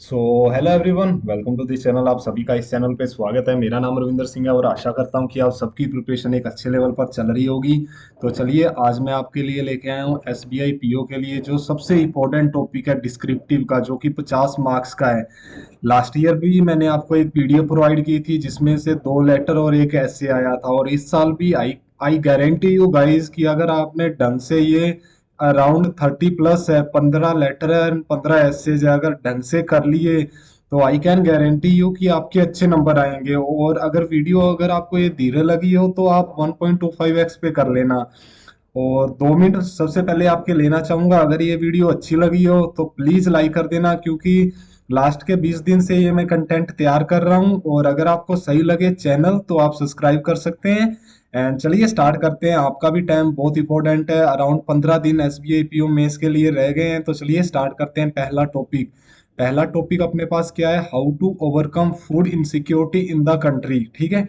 So hello everyone, welcome to this channel. आप सभी का इस चैनल पे स्वागत है। मेरा नाम रविंदर सिंह है और आशा करता हूँ कि आप सबकी प्रिपरेशन एक अच्छे लेवल पर चल रही होगी। तो चलिए, आज मैं आपके लिए लेके आया हूँ एसबीआई पीओ के लिए जो सबसे इम्पोर्टेंट टॉपिक है डिस्क्रिप्टिव का, जो कि 50 मार्क्स का है। लास्ट ईयर भी मैंने आपको एक पीडीएफ प्रोवाइड की थी जिसमें से 2 लेटर और एक ऐसे आया था, और इस साल भी आई आई गारंटी यू गाइस कि अगर आपने ढंग से ये अराउंड 30 प्लस है, 15 लेटर है, 15 ऐसेज है, अगर ढंग से कर लिए तो आई कैन गारंटी यू कि आपके अच्छे नंबर आएंगे। और अगर आपको ये धीरे लगी हो तो आप 1.25x पे कर लेना। और 2 मिनट सबसे पहले आपके लेना चाहूंगा। अगर ये वीडियो अच्छी लगी हो तो प्लीज लाइक कर देना, क्योंकि लास्ट के 20 दिन से ये मैं कंटेंट तैयार कर रहा हूँ। और अगर आपको सही लगे चैनल तो आप सब्सक्राइब कर सकते हैं। एंड चलिए स्टार्ट करते हैं। आपका भी टाइम बहुत इंपॉर्टेंट है, अराउंड 15 दिन एसबीआई पीओ मेंस के लिए रह गए हैं। तो चलिए स्टार्ट करते हैं। पहला टॉपिक अपने पास क्या है? How to overcome food insecurity in the country. ठीक है।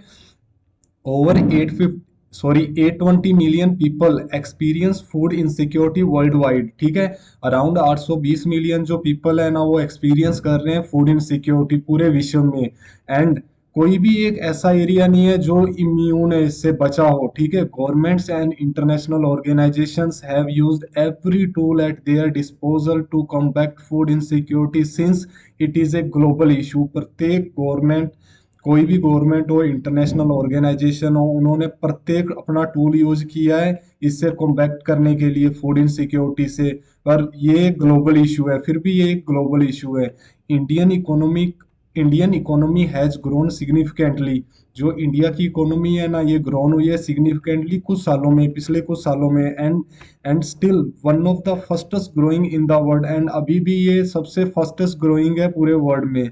Over 820 million people experience food insecurity world wide. ठीक है। अराउंड 820 मिलियन जो पीपल है ना, वो एक्सपीरियंस कर रहे हैं फूड इनसिक्योरिटी पूरे विश्व में। एंड कोई भी एक ऐसा एरिया नहीं है जो इम्यून है, इससे बचा हो। ठीक है। Governments and international organisations have used every tool at their disposal to combat food insecurity since it is a global issue. प्रत्येक गवर्नमेंट, कोई भी गवर्नमेंट हो, इंटरनेशनल ऑर्गेनाइजेशन हो, उन्होंने प्रत्येक अपना टूल यूज किया है इससे कॉम्बैक्ट करने के लिए फूड इनसिक्योरिटी से। पर ये ग्लोबल इशू है, फिर भी ये एक ग्लोबल इशू है। Indian economic Indian economy has grown significantly. जो इंडिया की इकोनॉमी है ना, ये ग्रोन हुई है सिग्निफिकेंटली कुछ सालों में, पिछले कुछ सालों में। And still one of the fastest growing in the world. And अभी भी ये सबसे फर्स्टेस्ट ग्रोइंग है पूरे वर्ल्ड में।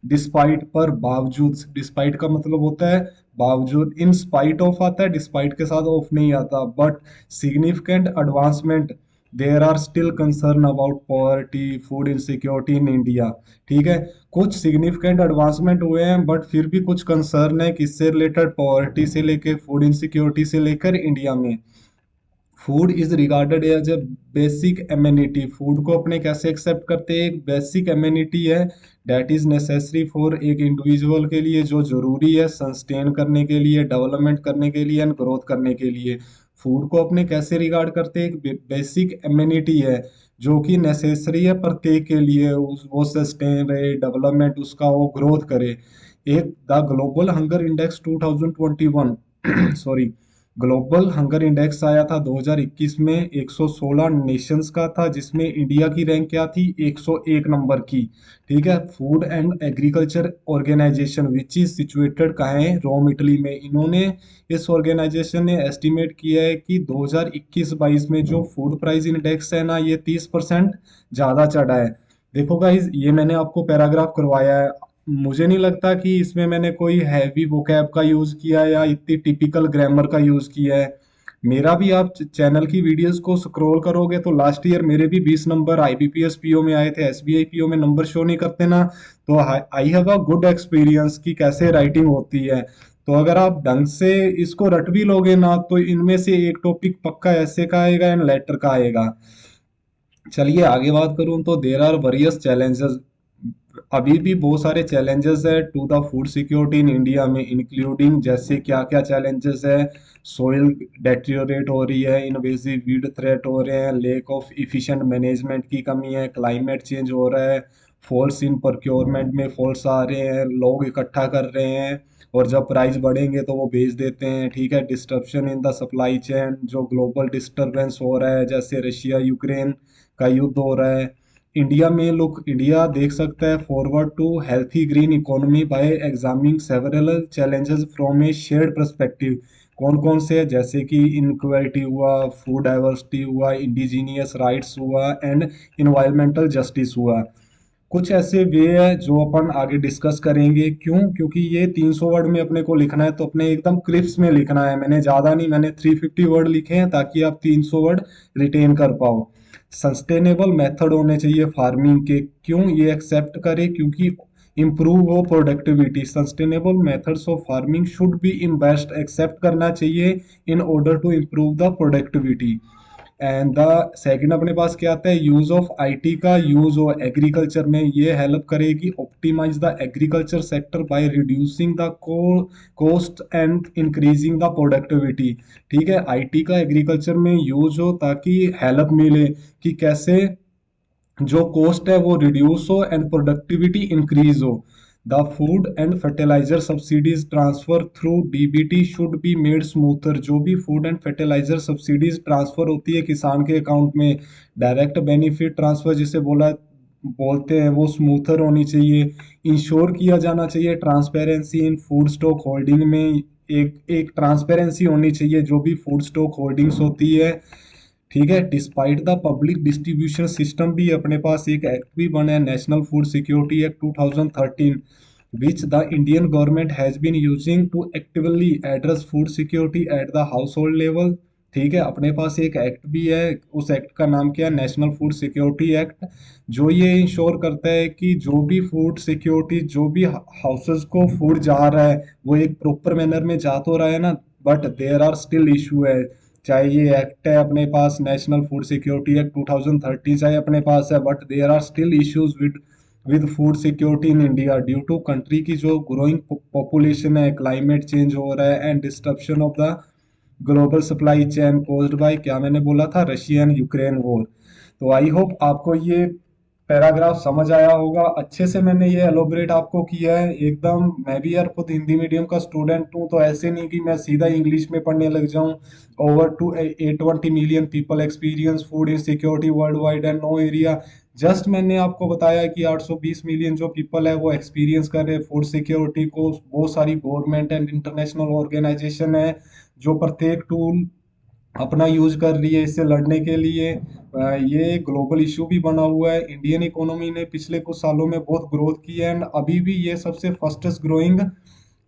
डिस्पाइट, पर बावजूद, डिस्पाइट का मतलब होता है बावजूद। इन स्पाइट ऑफ आता है, डिस्पाइट के साथ ऑफ नहीं आता। But significant advancement, there are still concern about poverty food insecurity in India. ठीक है। कुछ सिग्निफिकेंट एडवांसमेंट हुए हैं बट फिर भी कुछ कंसर्न है, किससे रिलेटेड? पॉवर्टी से लेकर फूड इनसिक्योरिटी से लेकर इंडिया में। Food is regarded as a basic amenity. Food को अपने कैसे एक्सेप्ट करते हैं? एक बेसिक एम्यूनिटी है, डेट इज नेसेसरी फॉर एक इंडिविजुअल के लिए, जो जरूरी है सस्टेन करने के लिए, डेवलपमेंट करने के लिए एंड ग्रोथ करने के लिए। फूड को अपने कैसे रिगार्ड करते हैं? एक बेसिक एम्यूनिटी है जो कि नेसेसरी है प्रत्येक के लिए, वो सस्टेन रहे, डेवलपमेंट उसका वो ग्रोथ करे। एक the global hunger index 2021 sorry, global hunger index आया था 2021 में, 116 नेशंस का था, जिसमें इंडिया की रैंक क्या थी? 101 नंबर की। ठीक है। Food and agriculture organisation which is situated कहाँ है? रोम, इटली में। इन्होंने, इस ऑर्गेनाइजेशन ने एस्टिमेट किया है कि 2021-22 में जो फूड प्राइस इंडेक्स है ना, ये 30% ज़्यादा चढ़ा है। देखो गाइज, ये मैंने आपको पैराग्राफ करवाया है। मुझे नहीं लगता कि इसमें मैंने कोई हैवी वोकैब का यूज किया है या इतनी टिपिकल ग्रामर का यूज किया है। मेरा भी, आप चैनल की वीडियोस को स्क्रॉल करोगे तो लास्ट ईयर मेरे भी 20 नंबर आईबीपीएस पीओ में आए थे। एसबीआई पीओ में नंबर शो नहीं करते ना, तो I have a good experience कि कैसे राइटिंग होती है। तो अगर आप ढंग से इसको रट भी लोगे ना, तो इनमें से एक टॉपिक पक्का ऐसे का आएगा एंड लेटर का आएगा। चलिए आगे बात करूं तो देर आर वेरियस चैलेंजेस। अभी भी बहुत सारे चैलेंजेस है to the food security in India में, इंक्लूडिंग जैसे क्या क्या चैलेंजेस है? सोइल डेटेरियोरेट हो रही है, इन्वेसिव वीड थ्रेट हो रहे हैं, लेक ऑफ इफिशिएंट मैनेजमेंट की कमी है, क्लाइमेट चेंज हो रहा है, फॉल्स इन प्रोक्योरमेंट में फॉल्स आ रहे हैं, लोग इकट्ठा कर रहे हैं और जब प्राइस बढ़ेंगे तो वो बेच देते हैं। ठीक है। डिस्टरप्शन इन द सप्लाई चेन, जो ग्लोबल डिस्टरबेंस हो रहा है, जैसे रशिया यूक्रेन का युद्ध हो रहा है। इंडिया में लोग, इंडिया देख सकता है forward to healthy green economy by examining several challenges from a shared perspective. कौन कौन से है? जैसे कि इनक्वालिटी हुआ, फूड डाइवर्सिटी हुआ, इंडिजीनियस राइट्स हुआ एंड इन्वायरमेंटल जस्टिस हुआ। कुछ ऐसे वे है जो अपन आगे डिस्कस करेंगे। क्यों? क्योंकि ये 300 वर्ड में अपने को लिखना है, तो अपने एकदम क्रिप्स में लिखना है। मैंने ज़्यादा नहीं, मैंने 350 वर्ड लिखे हैं ताकि आप 300 वर्ड रिटेन कर पाओ। सस्टेनेबल मेथड होने चाहिए फार्मिंग के। क्यों ये एक्सेप्ट करें? क्योंकि इम्प्रूव हो productivity. Sustainable methods of farming should be in best, accept करना चाहिए in order to improve the productivity. And the second अपने पास क्या आता है, यूज ऑफ आईटी का यूज हो एग्रीकल्चर में, ये हेल्प करेगी optimise the agriculture sector by reducing the cost and increasing the productivity. ठीक है, आईटी का एग्रीकल्चर में यूज हो ताकि हेल्प मिले कि कैसे जो कॉस्ट है वो रिड्यूस हो एंड प्रोडक्टिविटी इंक्रीज हो। The food and fertiliser subsidies transfer through DBT should be made smoother. जो भी food and fertiliser subsidies transfer होती है किसान के अकाउंट में, डायरेक्ट बेनिफिट ट्रांसफर जिसे बोलते हैं, वो स्मूथर होनी चाहिए। इंश्योर किया जाना चाहिए transparency in food stock holding में, एक एक ट्रांसपेरेंसी होनी चाहिए जो भी फूड स्टॉक होल्डिंग्स होती है। ठीक है, despite the public distribution system भी अपने पास एक एक्ट भी बना है, national food security act 2013, which the Indian government has been using to actively address food security at the household level. ठीक है, अपने पास एक एक्ट भी है, उस एक्ट का नाम क्या है, नेशनल फूड सिक्योरिटी एक्ट, जो ये इंश्योर करता है कि जो भी फूड सिक्योरिटी, जो भी हाउसेस को फूड जा रहा है वो एक प्रॉपर मैनर में जा तो रहा है ना, but there are still issue है। चाहे ये एक्ट है अपने पास नेशनल फूड सिक्योरिटी एक्ट 2013 चाहे अपने पास है, but there are still issues with food security in India due to country की जो ग्रोइंग पॉपुलेशन है, क्लाइमेट चेंज हो रहा है and disruption of the global supply chain caused by, क्या मैंने बोला था, रशिया एंड यूक्रेन वॉर। तो आई होप आपको ये पैराग्राफ समझ आया होगा, अच्छे से मैंने ये एलोबरेट आपको किया है एकदम। मैं भी यार खुद हिंदी मीडियम का स्टूडेंट हूँ, तो ऐसे नहीं कि मैं सीधा इंग्लिश में पढ़ने लग जाऊँ। Over to 820 million people experience food insecurity world wide and no area. Just मैंने आपको बताया कि 820 मिलियन जो पीपल है वो एक्सपीरियंस कर रहे हैं फूड सिक्योरिटी को। बहुत सारी गवर्नमेंट एंड इंटरनेशनल ऑर्गेनाइजेशन है जो प्रत्येक टूल अपना यूज कर रही है इससे लड़ने के लिए। ये ग्लोबल इशू भी बना हुआ है। इंडियन इकोनॉमी ने पिछले कुछ सालों में बहुत ग्रोथ की है एंड अभी भी ये सबसे फास्टेस्ट ग्रोइंग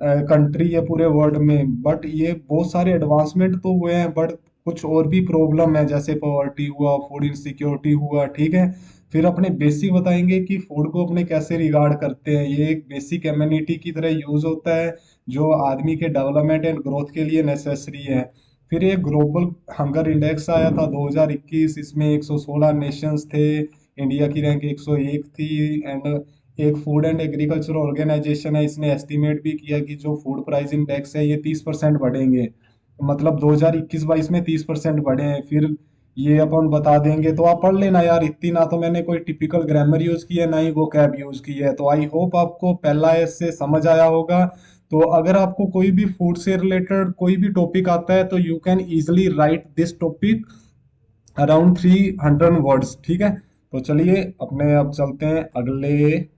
कंट्री है पूरे वर्ल्ड में। बट ये बहुत सारे एडवांसमेंट तो हुए हैं, बट कुछ और भी प्रॉब्लम है, जैसे पॉवर्टी हुआ, फूड इनसिक्योरिटी हुआ। ठीक है, फिर अपने बेसिक बताएंगे कि फूड को अपने कैसे रिगार्ड करते हैं। ये एक बेसिक एम्यूनिटी की तरह यूज होता है जो आदमी के डेवलपमेंट एंड ग्रोथ के लिए नेसेसरी है। फिर एक ग्लोबल हंगर इंडेक्स आया था 2021, इसमें 116 नेशंस थे, इंडिया की रैंक 101 थी। एंड एक फूड एंड एग्रीकल्चर ऑर्गेनाइजेशन है, इसने एस्टिमेट भी किया कि जो फूड प्राइस इंडेक्स है ये 30% बढ़ेंगे, मतलब 2021-22 में 30% बढ़े हैं। फिर ये अपन बता देंगे, तो आप पढ़ लेना यार, इतनी ना तो मैंने कोई टिपिकल ग्रामर यूज की है ना ही वो कैब यूज की है। तो आई होप आपको पहला ऐसे समझ आया होगा। तो अगर आपको कोई भी फूड से रिलेटेड कोई भी टॉपिक आता है तो you can easily right this topic around 300 words. ठीक है, तो चलिए अपने अब चलते हैं अगले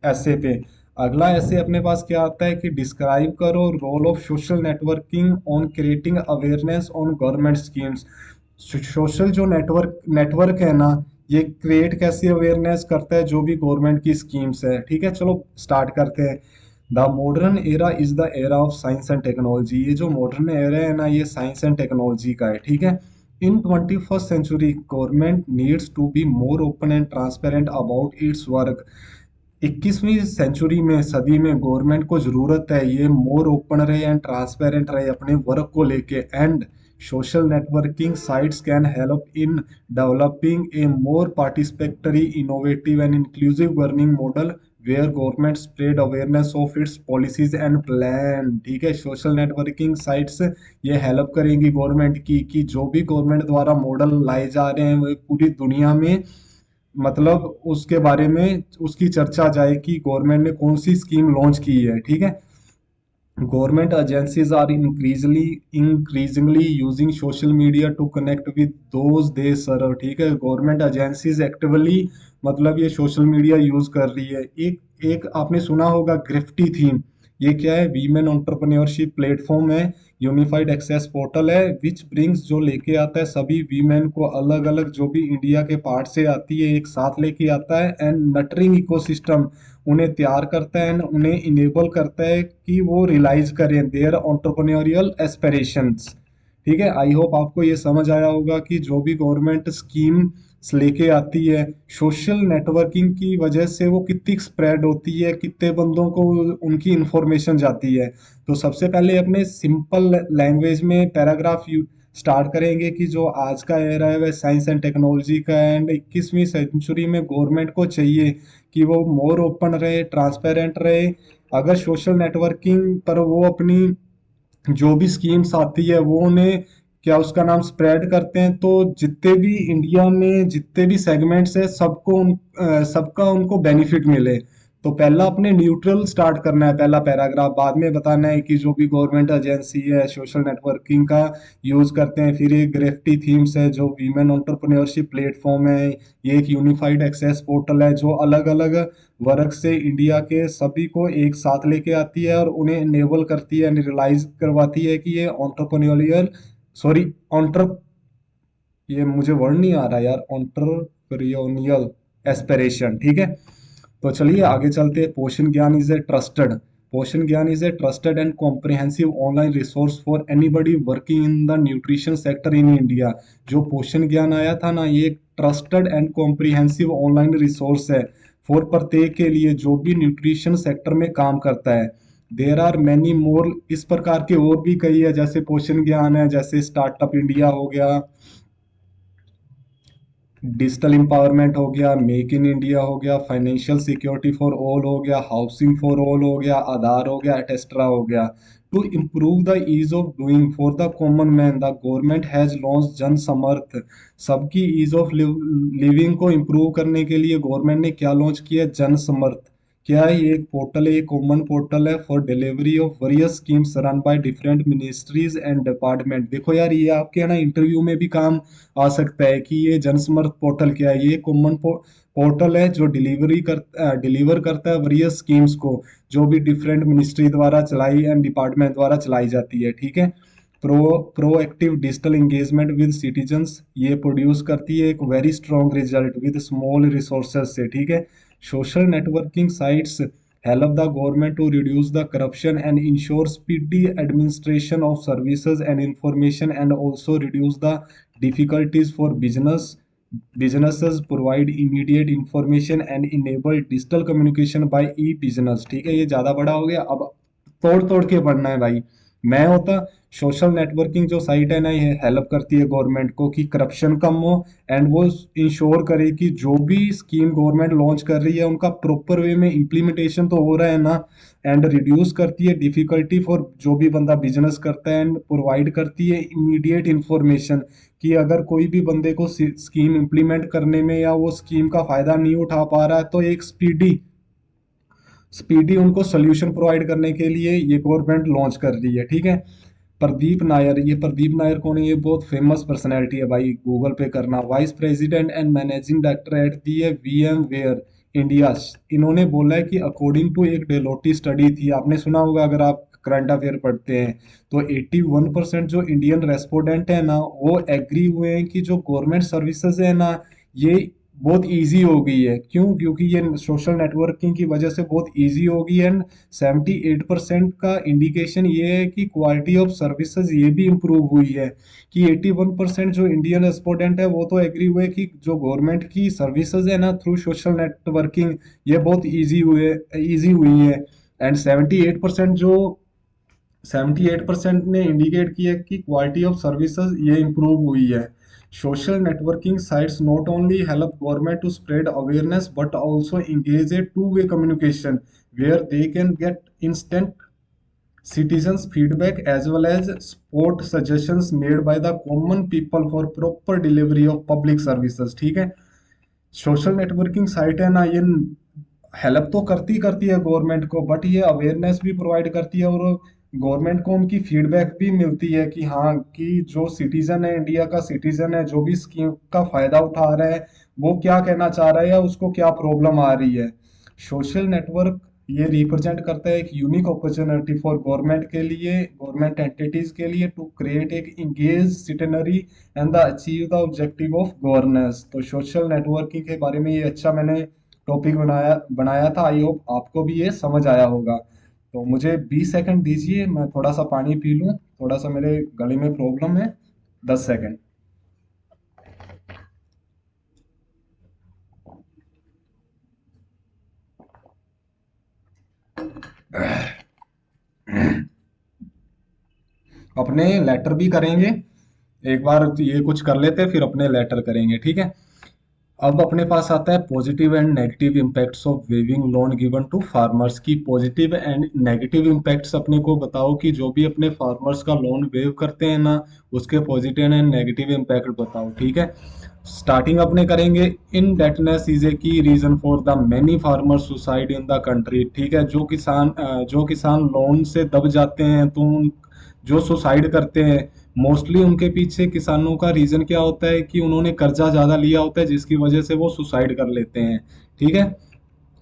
ऐसे पे। अगला ऐसे अपने पास क्या आता है कि डिस्क्राइब करो role of social networking on creating awareness on government schemes. Social जो नेटवर्क नेटवर्क है ना, ये क्रिएट कैसी अवेयरनेस करता है जो भी गवर्नमेंट की स्कीम्स है। ठीक है, चलो स्टार्ट करते हैं। The modern era is the era of science and technology. ये जो मॉडर्न एरा है ना, ये साइंस एंड टेक्नोलॉजी का है। ठीक है, in 21st century government needs to be more open and transparent about its work. 21वीं सेंचुरी में, सदी में गवर्नमेंट को जरूरत है ये मोर ओपन रहे एंड ट्रांसपेरेंट रहे अपने वर्क को लेके। And social networking sites can help in developing a more participatory innovative and inclusive governing model where government spread awareness of its policies and plan. ठीक है, सोशल नेटवर्किंग साइट्स ये help करेंगी government की कि जो भी गवर्नमेंट द्वारा model लाए जा रहे हैं वो पूरी दुनिया में, मतलब उसके बारे में उसकी चर्चा जाए कि गवर्नमेंट ने कौन सी स्कीम लॉन्च की है। ठीक है, government agencies are increasingly using social media to connect with those they serve. ठीक है, गवर्नमेंट एजेंसीज एक्टिवली मतलब ये सोशल मीडिया यूज कर रही है। एक एक आपने सुना होगा ग्रिफ्टी थीम। ये क्या है, वीमेन एंटरप्रेन्योरशिप प्लेटफॉर्म है, यूनिफाइड एक्सेस पोर्टल है, विच ब्रिंग्स जो लेके आता है सभी वीमेन को अलग अलग जो भी इंडिया के पार्ट से आती है एक साथ लेके आता है एंड नटरिंग इकोसिस्टम उन्हें तैयार करता है, उन्हें इनेबल करता है कि वो रियलाइज करें देयर एंटरप्रेन्योरियल एस्पिरेशंस। ठीक है, आई होप आपको ये समझ आया होगा कि जो भी गवर्नमेंट स्कीम लेके आती है सोशल नेटवर्किंग की वजह से वो कितनी स्प्रेड होती है, कितने बंदों को उनकी इंफॉर्मेशन जाती है। तो सबसे पहले अपने सिंपल लैंग्वेज में पैराग्राफ स्टार्ट करेंगे कि जो आज का एरा है वह साइंस एंड टेक्नोलॉजी का है, एंड 21वीं सेंचुरी में गवर्नमेंट को चाहिए कि वो मोर ओपन रहे, ट्रांसपेरेंट रहे। अगर सोशल नेटवर्किंग पर वो अपनी जो भी स्कीम्स आती है वो उन्हें क्या उसका नाम स्प्रेड करते हैं, तो जितने भी इंडिया में जितने भी सेगमेंट्स है सबका उनको बेनिफिट मिले। तो पहला अपने न्यूट्रल स्टार्ट करना है, पहला पैराग्राफ, बाद में बताना है कि जो भी गवर्नमेंट एजेंसी है सोशल नेटवर्किंग का यूज करते हैं। फिर एक ग्रेफ्टी थीम्स है जो वीमेन एंटरप्रेन्योरशिप प्लेटफॉर्म है। ये एक यूनिफाइड एक्सेस पोर्टल है जो अलग अलग वर्ग से इंडिया के सभी को एक साथ लेके आती है और उन्हें इनेबल करती है, रियलाइज करवाती है कि ये ऑन्टरप्रन्योरियल, सॉरी, ऑन्टर ये मुझे वर्ड नहीं आ रहा यार, ऑन्टरप्रेन्योरियल एस्पिरेशन, ठीक है। तो चलिए आगे चलते हैं। पोषण ज्ञान इज ए ट्रस्टेड, पोषण ज्ञान is a trusted and comprehensive online resource for anybody working in the nutrition sector in India. जो पोषण ज्ञान आया था ना, ये एक trusted and comprehensive online resource है फॉर प्रत्येक के लिए जो भी न्यूट्रिशन सेक्टर में काम करता है। देर आर मैनी मोर, इस प्रकार के और भी कई है, जैसे पोषण ज्ञान है, जैसे स्टार्टअप इंडिया हो गया, डिजिटल एम्पावरमेंट हो गया, मेक इन इंडिया हो गया, फाइनेंशियल सिक्योरिटी फॉर ऑल हो गया, हाउसिंग फॉर ऑल हो गया, आधार हो गया, एटेस्ट्रा हो गया। To improve the ease of doing for the common man the government has launched Jan Samarth. सबकी ईज ऑफ लिविंग को इम्प्रूव करने के लिए गवर्नमेंट ने क्या लॉन्च किया? जन समर्थ। क्या है ये? एक पोर्टल है, एक कॉमन पोर्टल है for delivery of various schemes run by different ministries and department. देखो यार, ये आपके है ना इंटरव्यू में भी काम आ सकता है कि ये जनसमर्थ पोर्टल क्या है। ये कॉमन पोर्टल है जो डिलीवर करता है वेरियस स्कीम्स को, जो भी डिफरेंट मिनिस्ट्री द्वारा चलाई एंड डिपार्टमेंट द्वारा चलाई जाती है, ठीक है। Proactive digital engagement with citizens, ये प्रोड्यूस करती है एक very strong result with small resources से, ठीक है। Social networking sites help the government to reduce the corruption and ensure speedy administration of services and information, and also reduce the difficulties for businesses provide immediate information and enable digital communication by e-business। ठीक है, ये ज़्यादा बड़ा हो गया, अब तोड़ तोड़ के पढ़ना है भाई। मैं होता, सोशल नेटवर्किंग जो साइट है ना, ये हेल्प करती है गवर्नमेंट को कि करप्शन कम हो, एंड वो इंश्योर करे कि जो भी स्कीम गवर्नमेंट लॉन्च कर रही है उनका प्रॉपर वे में इम्प्लीमेंटेशन तो हो रहा है ना। एंड रिड्यूस करती है डिफिकल्टी फॉर जो भी बंदा बिजनेस करता है, एंड प्रोवाइड करती है इमीडिएट इंफॉर्मेशन कि अगर कोई भी बंदे को स्कीम इम्प्लीमेंट करने में या वो स्कीम का फायदा नहीं उठा पा रहा है, तो एक स्पीडी उनको सोल्यूशन प्रोवाइड करने के लिए ये गवर्नमेंट लॉन्च कर रही है, ठीक है। प्रदीप नायर, ये प्रदीप नायर कौन है? ये बहुत फेमस पर्सनैलिटी है भाई, गूगल पे करना। Vice president and managing director at the है वीएम वेयर इंडिया। इन्होंने बोला है कि अकॉर्डिंग टू एक डेलोटी स्टडी थी, आपने सुना होगा अगर आप करंट अफेयर पढ़ते हैं, तो 81% जो इंडियन रेस्पोडेंट है ना वो एग्री हुए हैं कि जो गवर्नमेंट सर्विसेज है ना, ये बहुत इजी हो गई है। क्यों? क्योंकि ये सोशल नेटवर्किंग की वजह से बहुत इजी हो गई है। एंड 78% का इंडिकेशन ये है कि क्वालिटी ऑफ सर्विसेज ये भी इम्प्रूव हुई है। कि 81% जो इंडियन रेस्पोडेंट है वो तो एग्री हुए कि जो गवर्नमेंट की सर्विसेज है ना थ्रू सोशल नेटवर्किंग, ये बहुत ईजी हुई है। एंड 78% ने इंडिकेट किया कि क्वालिटी ऑफ सर्विसेज ये इम्प्रूव हुई है। Social networking sites not only help government to spread awareness but also engage a two-way communication where they can get instant citizens feedback as well as support suggestions made by the common people for proper delivery of public services, ठीक है। Social networking site है ना, ये help तो करती करती है government को, बट ये अवेयरनेस भी प्रोवाइड करती है, और गवर्नमेंट को उनकी फीडबैक भी मिलती है कि हाँ, कि जो सिटीजन है, इंडिया का सिटीजन है, जो भी स्कीम का फायदा उठा रहा है वो क्या कहना चाह रहा है या उसको क्या प्रॉब्लम आ रही है। सोशल नेटवर्क ये रिप्रेजेंट करता है एक यूनिक अपॉर्चुनिटी फॉर गवर्नमेंट के लिए, गवर्नमेंट एंटिटीज के लिए, टू क्रिएट एक engage citizenry and the achieve the objective of governance. तो सोशल नेटवर्किंग के बारे में ये अच्छा मैंने टॉपिक बनाया बनाया था। आई होप आपको भी ये समझ आया होगा। तो मुझे 20 सेकंड दीजिए, मैं थोड़ा सा पानी पी लूँ, थोड़ा सा मेरे गले में प्रॉब्लम है। 10 सेकंड। अपने लेटर भी करेंगे, एक बार ये कुछ कर लेते हैं फिर अपने लेटर करेंगे, ठीक है। अब अपने पास आता है positive and negative impacts of waiving loan given to farmers की। पॉजिटिव एंड नेगेटिव इम्पैक्ट्स अपने को बताओ कि जो भी अपने फार्मर्स का लोन वेव करते हैं ना, उसके पॉजिटिव एंड नेगेटिव इम्पैक्ट बताओ, ठीक है। स्टार्टिंग अपने करेंगे, इनडेटनेस is a key reason for the many farmer suicide in the country, ठीक है। जो किसान लोन से दब जाते हैं तो जो सुसाइड करते हैं, मोस्टली उनके पीछे किसानों का रीजन क्या होता है कि उन्होंने कर्जा ज्यादा लिया होता है जिसकी वजह से वो सुसाइड कर लेते हैं, ठीक है।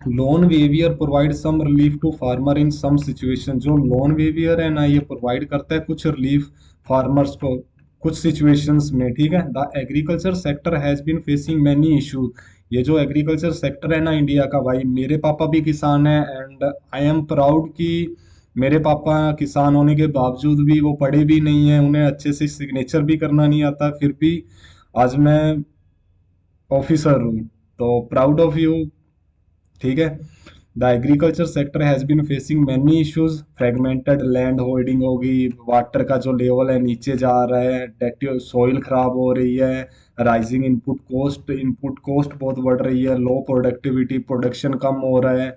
Loan waiver provide some relief to farmer in some situation. जो लोन वेवियर है ना, ये प्रोवाइड करता है कुछ रिलीफ फार्मर्स को कुछ सिचुएशंस में, ठीक है। The agriculture sector has been facing many issue. ये जो एग्रीकल्चर सेक्टर है ना इंडिया का, भाई मेरे पापा भी किसान है एंड आई एम प्राउड कि मेरे पापा किसान होने के बावजूद भी वो पढ़े भी नहीं है, उन्हें अच्छे से सिग्नेचर भी करना नहीं आता, फिर भी आज मैं ऑफिसर हूँ। तो प्राउड ऑफ यू, ठीक है। The agriculture sector has been facing many issues. Fragmented land holding होगी, वाटर का जो लेवल है नीचे जा रहा है, डेट सॉइल खराब हो रही है, राइजिंग इनपुट कॉस्ट बहुत बढ़ रही है, लो प्रोडक्टिविटी, प्रोडक्शन कम हो रहा है।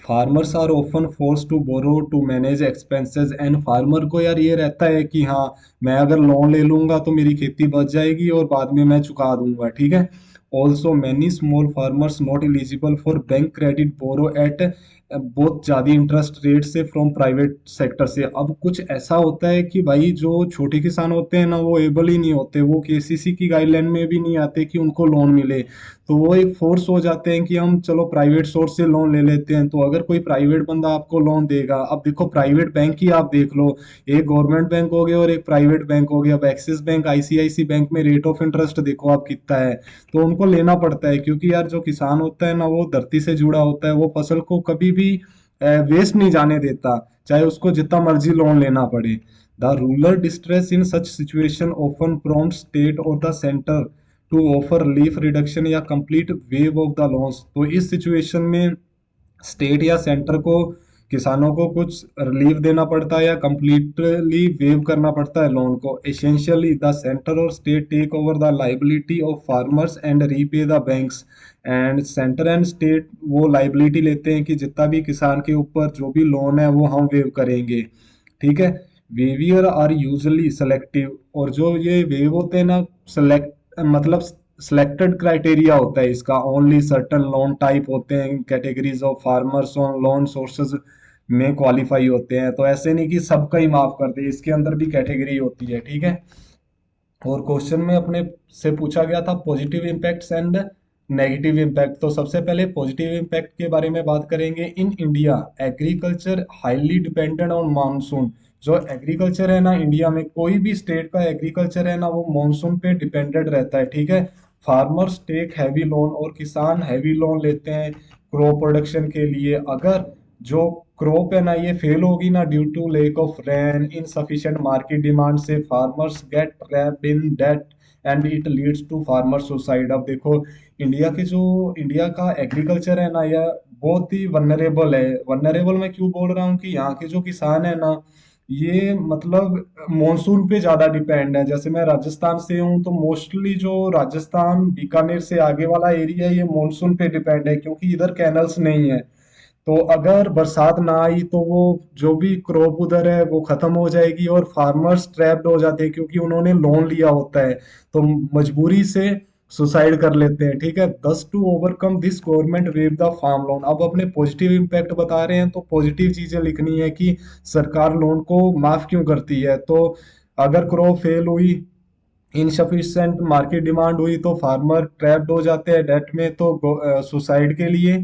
Farmers are often force to borrow to manage expenses and farmer को यार ये रहता है कि हाँ, मैं अगर लोन ले लूंगा तो मेरी खेती बच जाएगी और बाद में मैं चुका दूंगा, ठीक है। Also many small farmers not eligible for bank credit borrow at बहुत ज़्यादा इंटरेस्ट रेट से फ्रॉम प्राइवेट सेक्टर से। अब कुछ ऐसा होता है कि भाई जो छोटे किसान होते हैं ना, वो एबल ही नहीं होते, वो केसीसी की गाइडलाइन में भी नहीं आते कि उनको लोन मिले, तो वो एक फोर्स हो जाते हैं कि हम चलो प्राइवेट सोर्स से लोन ले लेते हैं। तो अगर कोई प्राइवेट बंदा आपको लोन देगा, अब देखो प्राइवेट बैंक ही आप देख लो, एक गवर्नमेंट बैंक हो गया और एक प्राइवेट बैंक हो गया। अब एक्सिस बैंक, आईसीआईसी बैंक में रेट ऑफ इंटरेस्ट देखो आप कितना है, तो उनको लेना पड़ता है क्योंकि यार जो किसान होता है ना, वो धरती से जुड़ा होता है, वो फसल को कभी भी वेस्ट नहीं जाने देता, चाहे उसको जितना मर्जी लोन लेना पड़े। The rural distress in such situation often prompt state और the centre to offer relief reduction या complete waive of the loans. तो इस सिचुएशन में स्टेट या सेंटर को किसानों को कुछ रिलीफ देना पड़ता है या कंप्लीटली वेव करना पड़ता है लोन को। एसेंशियली द सेंटर और state take over the liability of farmers and repay the banks. And centre and state वो लाइबिलिटी लेते हैं कि जितना भी किसान के ऊपर जो भी लोन है वो हम वेव करेंगे, ठीक है। वेवियर आर यूजली सेलेक्टिव, और जो ये वेव होते हैं ना, सेलेक्ट मतलब सिलेक्टेड क्राइटेरिया होता है इसका। ओनली सर्टन लोन टाइप होते हैं, categories of farmers on loan sources में क्वालिफाई होते हैं। तो ऐसे नहीं कि सबका ही माफ कर दे, इसके अंदर भी कैटेगरी होती है, ठीक है। और क्वेश्चन में अपने से पूछा गया था positive impacts and negative impact. तो सबसे पहले पॉजिटिव इम्पैक्ट के बारे में बात करेंगे। In India agriculture highly dependent on monsoon. जो एग्रीकल्चर है ना इंडिया में, कोई भी स्टेट का एग्रीकल्चर है ना, वो मानसून पे डिपेंडेंट रहता है, ठीक है। फार्मर्स टेक हैवी लोन, और किसान हैवी लोन लेते हैं क्रॉप प्रोडक्शन के लिए। अगर जो क्रॉप है ना ये फेल होगी ना due to lack of rain, insufficient market demand से, farmers get trapped in debt and it leads to farmer suicide. अब देखो इंडिया का एग्रीकल्चर है ना, यह बहुत ही वनरेबल है। वनरेबल मैं क्यों बोल रहा हूँ कि यहाँ के जो किसान है ना, ये मतलब मॉनसून पे ज्यादा डिपेंड है। जैसे मैं राजस्थान से हूँ, तो मोस्टली जो राजस्थान बीकानेर से आगे वाला एरिया है, ये मॉनसून पे डिपेंड है क्योंकि इधर कैनल्स नहीं है। तो अगर बरसात ना आई तो वो जो भी क्रॉप उधर है वो खत्म हो जाएगी और फार्मर्स ट्रैप्ड हो जाते हैं क्योंकि उन्होंने लोन लिया होता है, तो मजबूरी से सुसाइड कर लेते हैं, ठीक है। Thus to overcome this government wave the farm loan. अब अपने पॉजिटिव इम्पैक्ट बता रहे हैं तो पॉजिटिव चीजें लिखनी है कि सरकार लोन को माफ क्यों करती है। तो अगर क्रॉप फेल हुई, इनसफिशिएंट मार्केट डिमांड हुई, तो फार्मर ट्रैप्ड हो जाते हैं डेट में, तो सुसाइड के लिए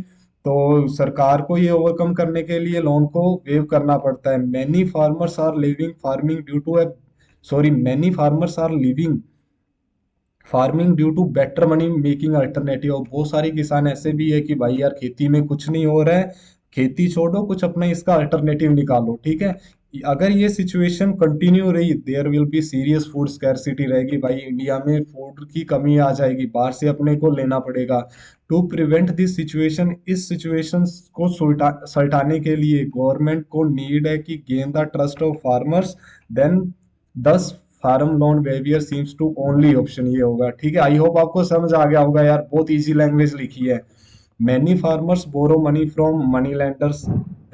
तो सरकार को ये ओवरकम करने के लिए लोन को वेव करना पड़ता है। Many farmers are leaving farming due to sorry many farmers are leaving farming due to better money making alternative. और बहुत सारे किसान ऐसे भी है कि भाई यार खेती में कुछ नहीं हो रहा है, खेती छोड़ो, कुछ अपना इसका अल्टरनेटिव निकालो, ठीक है। अगर ये सिचुएशन कंटिन्यू रही, there will be serious food scarcity रहेगी, भाई इंडिया में फूड की कमी आ जाएगी, बाहर से अपने को लेना पड़ेगा। टू प्रिवेंट दिस सिचुएशन, इस सिचुएशन को सल्टाने के लिए गवर्नमेंट को नीड है कि gain the trust of farmers, then this farm loan waiver seems to only option ये होगा। ठीक है, आई होप आपको समझ आ गया होगा यार, बहुत इजी लैंग्वेज लिखी है। Many farmers borrow money from money lenders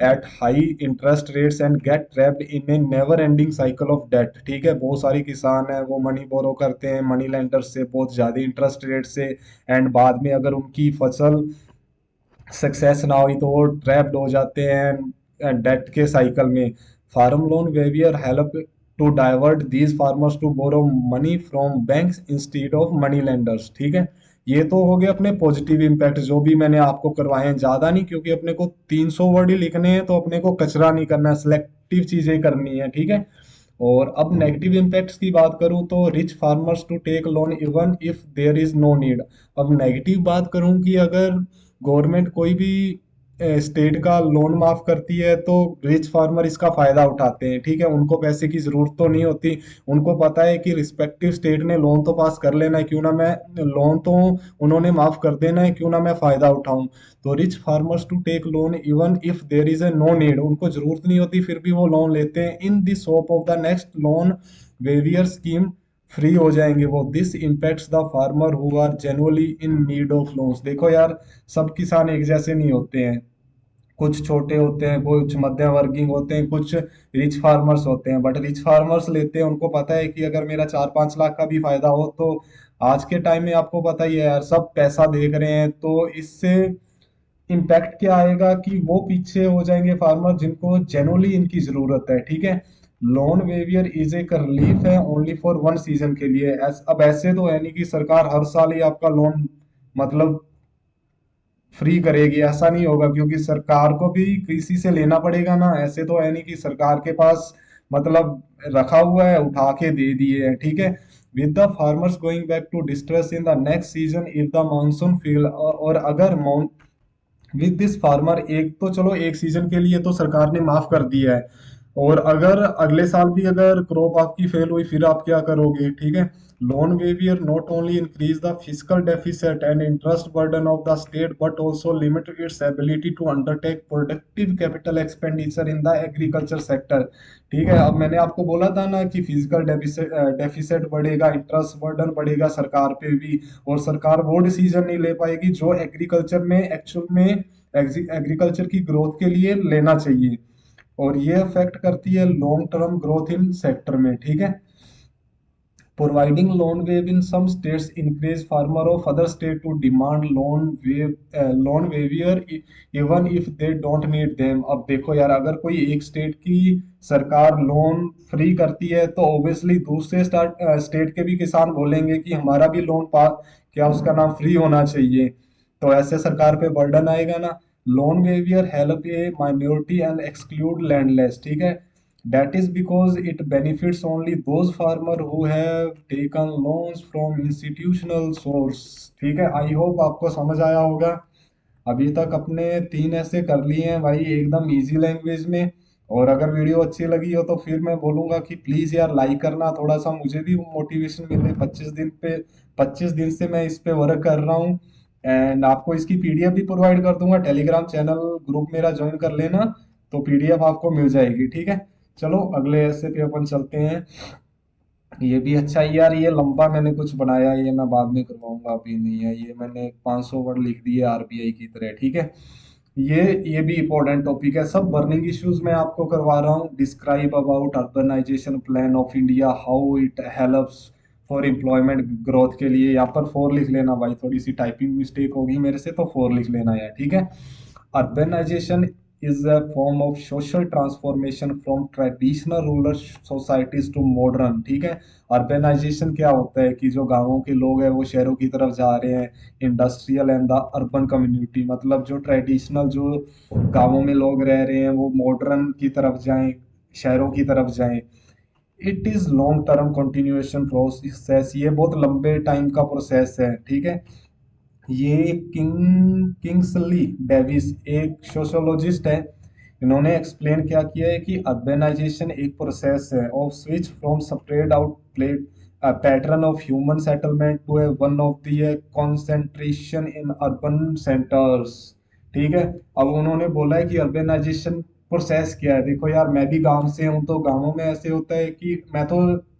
at high interest rates and get trapped in a never ending cycle of debt. ठीक है, बहुत सारे किसान हैं वो मनी बोरो करते हैं मनी लेंडर्स से बहुत ज्यादा इंटरेस्ट रेट से, एंड बाद में अगर उनकी फसल सक्सेस ना हुई तो वो ट्रैप्ड हो जाते हैं डेट के साइकिल में। Farm loan waiver help to divert these farmers to borrow money from banks instead of money lenders. ठीक है, ये तो हो गए अपने पॉजिटिव इम्पैक्ट जो भी मैंने आपको करवाए हैं, ज्यादा नहीं क्योंकि अपने को 300 वर्ड ही लिखने हैं, तो अपने को कचरा नहीं करना है, सिलेक्टिव चीजें करनी है। ठीक है, और अब नेगेटिव इम्पैक्ट्स की बात करूं तो rich farmers to take loan even if there is no need. अब नेगेटिव बात करूं कि अगर गवर्नमेंट कोई भी स्टेट का लोन माफ करती है तो रिच फार्मर इसका फायदा उठाते हैं। ठीक है, उनको पैसे की जरूरत तो नहीं होती, उनको पता है कि रिस्पेक्टिव स्टेट ने लोन तो पास कर लेना है, क्यों ना मैं लोन तो उन्होंने माफ कर देना है, क्यों ना मैं फायदा उठाऊं। तो rich farmers to take loan even if there is a no need, उनको जरूरत नहीं होती फिर भी वो लोन लेते हैं in the hope of the next loan waiver scheme, free हो जाएंगे वो। This impacts the farmer who are genuinely in need of loans. देखो यार, सब किसान एक जैसे नहीं होते हैं, कुछ छोटे होते हैं, कुछ मध्यम वर्गीय होते हैं, कुछ रिच फार्मर्स होते हैं, बट रिच फार्मर्स लेते हैं, उनको पता है कि अगर मेरा 4-5 लाख का भी फायदा हो तो आज के टाइम में आपको पता ही है यार, सब पैसा देख रहे हैं, तो इससे इम्पैक्ट क्या आएगा कि वो पीछे हो जाएंगे फार्मर जिनको जेनुअनली इनकी जरूरत है। ठीक है, लोन वेवियर इज एक रिलीफ है ओनली फॉर वन सीजन के लिए। अब ऐसे तो है नहीं कि सरकार हर साल ही आपका लोन मतलब फ्री करेगी, ऐसा नहीं होगा, क्योंकि सरकार को भी किसी से लेना पड़ेगा ना। ऐसे तो है नहीं कि सरकार के पास मतलब रखा हुआ है उठा के दे दिए है। ठीक है, with the farmers going back to distress in the next season if the monsoon fail, और अगर विद दिस फार्मर, एक तो चलो एक सीजन के लिए तो सरकार ने माफ कर दिया है, और अगर अगले साल भी अगर क्रॉप आपकी फेल हुई फिर आप क्या करोगे। ठीक है, loan waiver not only increase the physical deficit and interest burden of the state but also limit its ability to undertake productive capital expenditure in the agriculture sector. ठीक है, अब मैंने आपको बोला था ना कि फिजिकल डेफिसिट डेफिसिट बढ़ेगा, इंटरेस्ट बर्डन बढ़ेगा सरकार पे भी, और सरकार वो डिसीजन नहीं ले पाएगी जो एग्रीकल्चर में एक्चुअल में एग्रीकल्चर की ग्रोथ के लिए लेना चाहिए, और ये अफेक्ट करती है long term growth in sector में। ठीक है, providing loan waive in some states encourage farmer of other state to demand loan waiver even if they don't need them। अब देखो यार, अगर कोई एक स्टेट की सरकार लोन फ्री करती है तो ऑब्वियसली दूसरे स्टेट के भी किसान बोलेंगे कि हमारा भी लोन पा क्या उसका नाम फ्री होना चाहिए, तो ऐसे सरकार पे बर्डन आएगा ना। Loan waiver help A minority and exclude landless. ठीक है, that is because it benefits only those farmer who have taken loans from institutional source। ठीक है, आई होप आपको समझ आया होगा। अभी तक अपने 3 ऐसे कर लिए हैं भाई एकदम इजी लैंग्वेज में, और अगर वीडियो अच्छी लगी हो तो फिर मैं बोलूंगा कि प्लीज यार लाइक करना, थोड़ा सा मुझे भी मोटिवेशन मिले। 25 दिन से मैं इस पे वर्क कर रहा हूँ, एंड आपको इसकी पीडीएफ भी प्रोवाइड कर दूंगा, टेलीग्राम चैनल ग्रुप मेरा ज्वाइन कर लेना, तो पीडीएफ आपको मिल जाएगी। ठीक है, चलो अगले ऐसे पे अपन चलते हैं। ये भी अच्छा है यार, ये लंबा मैंने कुछ बनाया है, ये मैं बाद में करवाऊंगा, अभी नहीं है। ये मैंने 500 वर्ड लिख दिए आरबीआई की तरह। ठीक है, ये भी इंपॉर्टेंट टॉपिक है। सब बर्निंग इश्यूज मैं आपको करवा रहा हूँ। Describe about urbanisation plan of India, how it helps for employment growth के लिए। यहाँ पर 4 लिख लेना भाई, थोड़ी सी टाइपिंग मिस्टेक होगी मेरे से, तो 4 लिख लेना यार। ठीक है, urbanization is a form of social transformation from traditional rural societies to modern। ठीक है, अर्बेनाइजेशन क्या होता है कि जो गांवों के लोग हैं वो शहरों की तरफ जा रहे हैं। Industrial and the urban community, मतलब जो ट्रेडिशनल जो गांवों में लोग रह रहे हैं वो मॉडर्न की तरफ जाएं, शहरों की तरफ जाएं। It is long term continuation process, ये बहुत लंबे टाइम का प्रोसेस है। ठीक है, ये किंग्सली डेविस एक सोशोलॉजिस्ट है, इन्होंने एक्सप्लेन क्या किया है कि अर्बेनाइजेशन एक प्रोसेस है of switch from spread out plate pattern of human settlement to a one of the concentration in urban centres. ठीक है, अब उन्होंने बोला है कि अर्बेनाइजेशन प्रोसेस क्या है। देखो यार, मैं भी गांव से हूँ, तो गांवों में ऐसे होता है कि मैं तो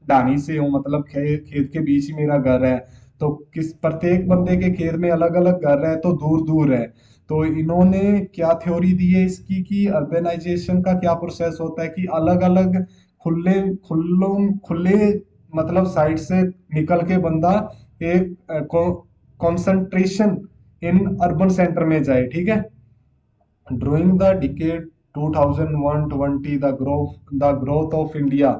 ढानी से हूँ, मतलब खेत के बीच ही मेरा घर है। तो किस प्रत्येक बंदे के खेत में अलग अलग घर है, तो दूर दूर है। तो इन्होंने क्या थ्योरी दी है इसकी कि अर्बेनाइजेशन का क्या प्रोसेस होता है कि अलग अलग खुले खुले मतलब साइड से निकल के बंदा एक कंसंट्रेशन इन अर्बन सेंटर में जाए, ठीक है। During the decade 2001-20, the growth of India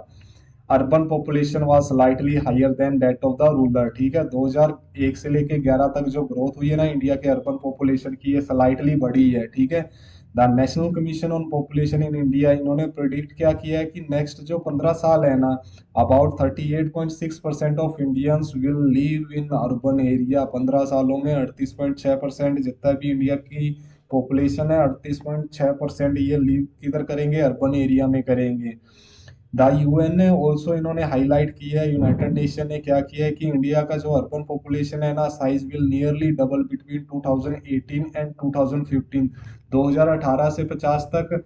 urban population was slightly higher than that of the rural, ठीक है। 2001 से लेके 11 तक जो ग्रोथ हुई है ना इंडिया के अर्बन पॉपुलेशन की, ये स्लाइटली बढ़ी है, ठीक है। The national commission on population in India, इन्होंने प्रिडिक्ट क्या किया है कि नेक्स्ट जो 15 साल है ना, about 38.6% of Indians will live in urban area. 15 सालों में 38.6% जितना भी इंडिया की पॉपुलेशन है, 38.6% ये लिव किधर करेंगे, अर्बन एरिया में करेंगे। द यूएन ने ऑल्सो इन्होंने हाईलाइट किया है, यूनाइटेड नेशन ने क्या किया है कि इंडिया का जो अर्बन पॉपुलेशन है ना, size will nearly double between 2018 and 2015। 2018 से 50 तक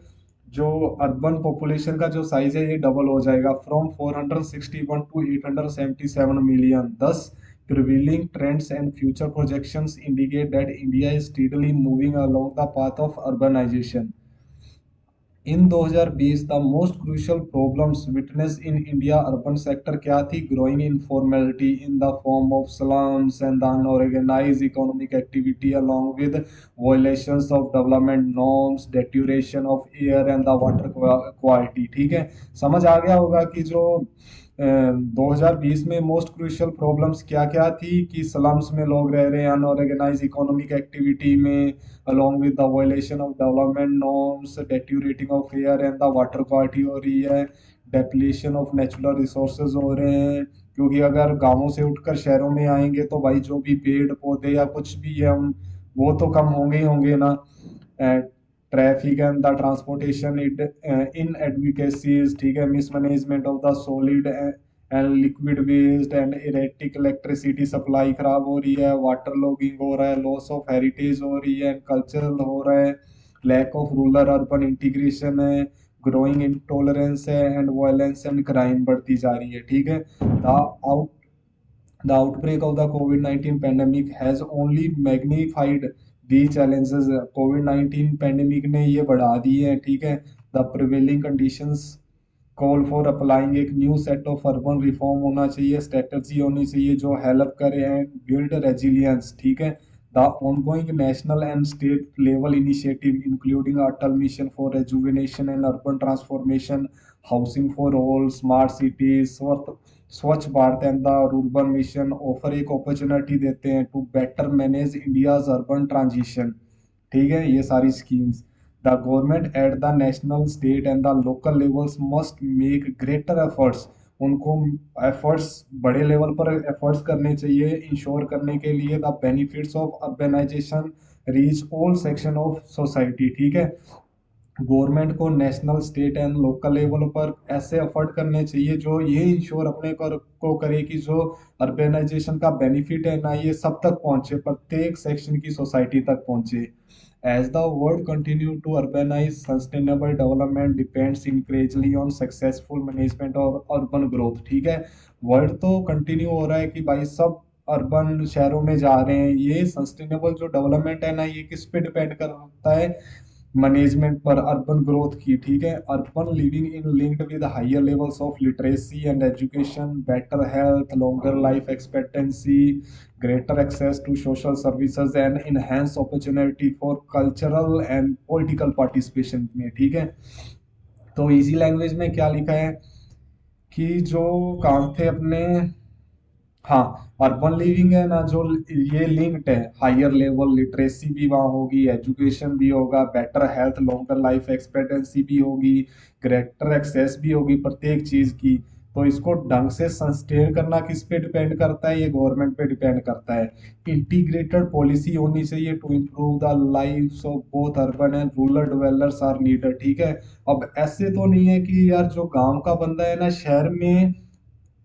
जो अर्बन पॉपुलेशन का जो साइज है ये डबल हो जाएगा, फ्रॉम 461 टू 877 मिलियन। दस prevailing trends and future projections indicate that India is steadily moving along the path of urbanization. In 2020 the most crucial problems witness in India urban sector क्या थी? Growing informality in the form of slums and the unorganised economic activity along with violations of development norms, deterioration of air and the water quality, ठीक है। समझ आ गया होगा कि जो 2020 में मोस्ट क्रूशियल प्रॉब्लम्स क्या क्या थी कि स्लम्स में लोग रह रहे हैं, अनऑर्गेनाइज इकोनॉमिक एक्टिविटी में, along with the violation of development norms, deteriorating of air and the water quality हो रही है, डेप्लीशन ऑफ नेचुरल रिसोर्सेज हो रहे हैं। क्योंकि अगर गांवों से उठकर शहरों में आएंगे तो भाई जो भी पेड़ पौधे या कुछ भी है उन वो तो कम होंगे ही होंगे ना। Traffic and the transportation inadequacies, ठीक है, mismanagement of the solid and liquid waste and erratic electricity supply खराब हो रही है, वाटर लॉगिंग हो रहा है, लॉस ऑफ हेरिटेज हो रही है, कल्चरल हो रहा है, lack of rural urban integration है, ग्रोइंग इंटॉलरेंस है एंड वायलेंस एंड क्राइम बढ़ती जा रही है, ठीक है। Out The outbreak of the COVID-19 pandemic has only magnified these challenges. COVID-19 pandemic ने ये बढ़ा दिए हैं, ठीक है। The prevailing conditions call for applying एक new set of urban reform होना चाहिए, स्ट्रेटजी होनी चाहिए जो हेल्प करे एंड बिल्ड रेजिलियंस, ठीक है। The ongoing national and state level initiative including Atal mission for rejuvenation and urban transformation, housing for all, smart cities, Swachh Bharat and the rurban mission offer एक opportunity देते हैं to better manage India's urban transition, ठीक है। ये सारी schemes the government at the national state and the local levels must make greater efforts, उनको efforts बड़े level पर एफर्ट्स करने चाहिए इंश्योर करने के लिए the benefits of urbanisation reach all section of society, ठीक है। गवर्नमेंट को national state and local level पर ऐसे एफर्ट करने चाहिए जो ये इंश्योर अपने को करे कि जो अर्बेनाइजेशन का बेनिफिट है ना ये सब तक पहुंचे, प्रत्येक सेक्शन की सोसाइटी तक पहुंचे। As the world continue to urbanise sustainable development depends increasingly on successful management और अर्बन ग्रोथ, ठीक है। वर्ल्ड तो कंटिन्यू हो रहा है कि भाई सब अर्बन शहरों में जा रहे हैं, ये सस्टेनेबल जो डेवलपमेंट है ना ये किस पे डिपेंड करता है? मैनेजमेंट पर, अर्बन ग्रोथ की, ठीक है। Urban living in linked with higher levels of literacy and education, better health, longer life expectancy, greater access to social services and enhance opportunity for cultural and political participation में, ठीक है। तो easy language में क्या लिखा है कि जो काम थे अपने, हाँ, अर्बन लिविंग है ना जो ये लिंक्ड है, हायर लेवल लिटरेसी भी वहाँ होगी, एजुकेशन भी होगा, better health, longer life expectancy भी होगी, ग्रेटर एक्सेस भी होगी प्रत्येक चीज की। तो इसको ढंग से सस्टेन करना किस पे डिपेंड करता है? ये गवर्नमेंट पे डिपेंड करता है। इंटीग्रेटेड पॉलिसी होनी चाहिए to improve the life of both urban and rural developers are needed, ठीक है। अब ऐसे तो नहीं है कि यार जो गांव का बंदा है ना शहर में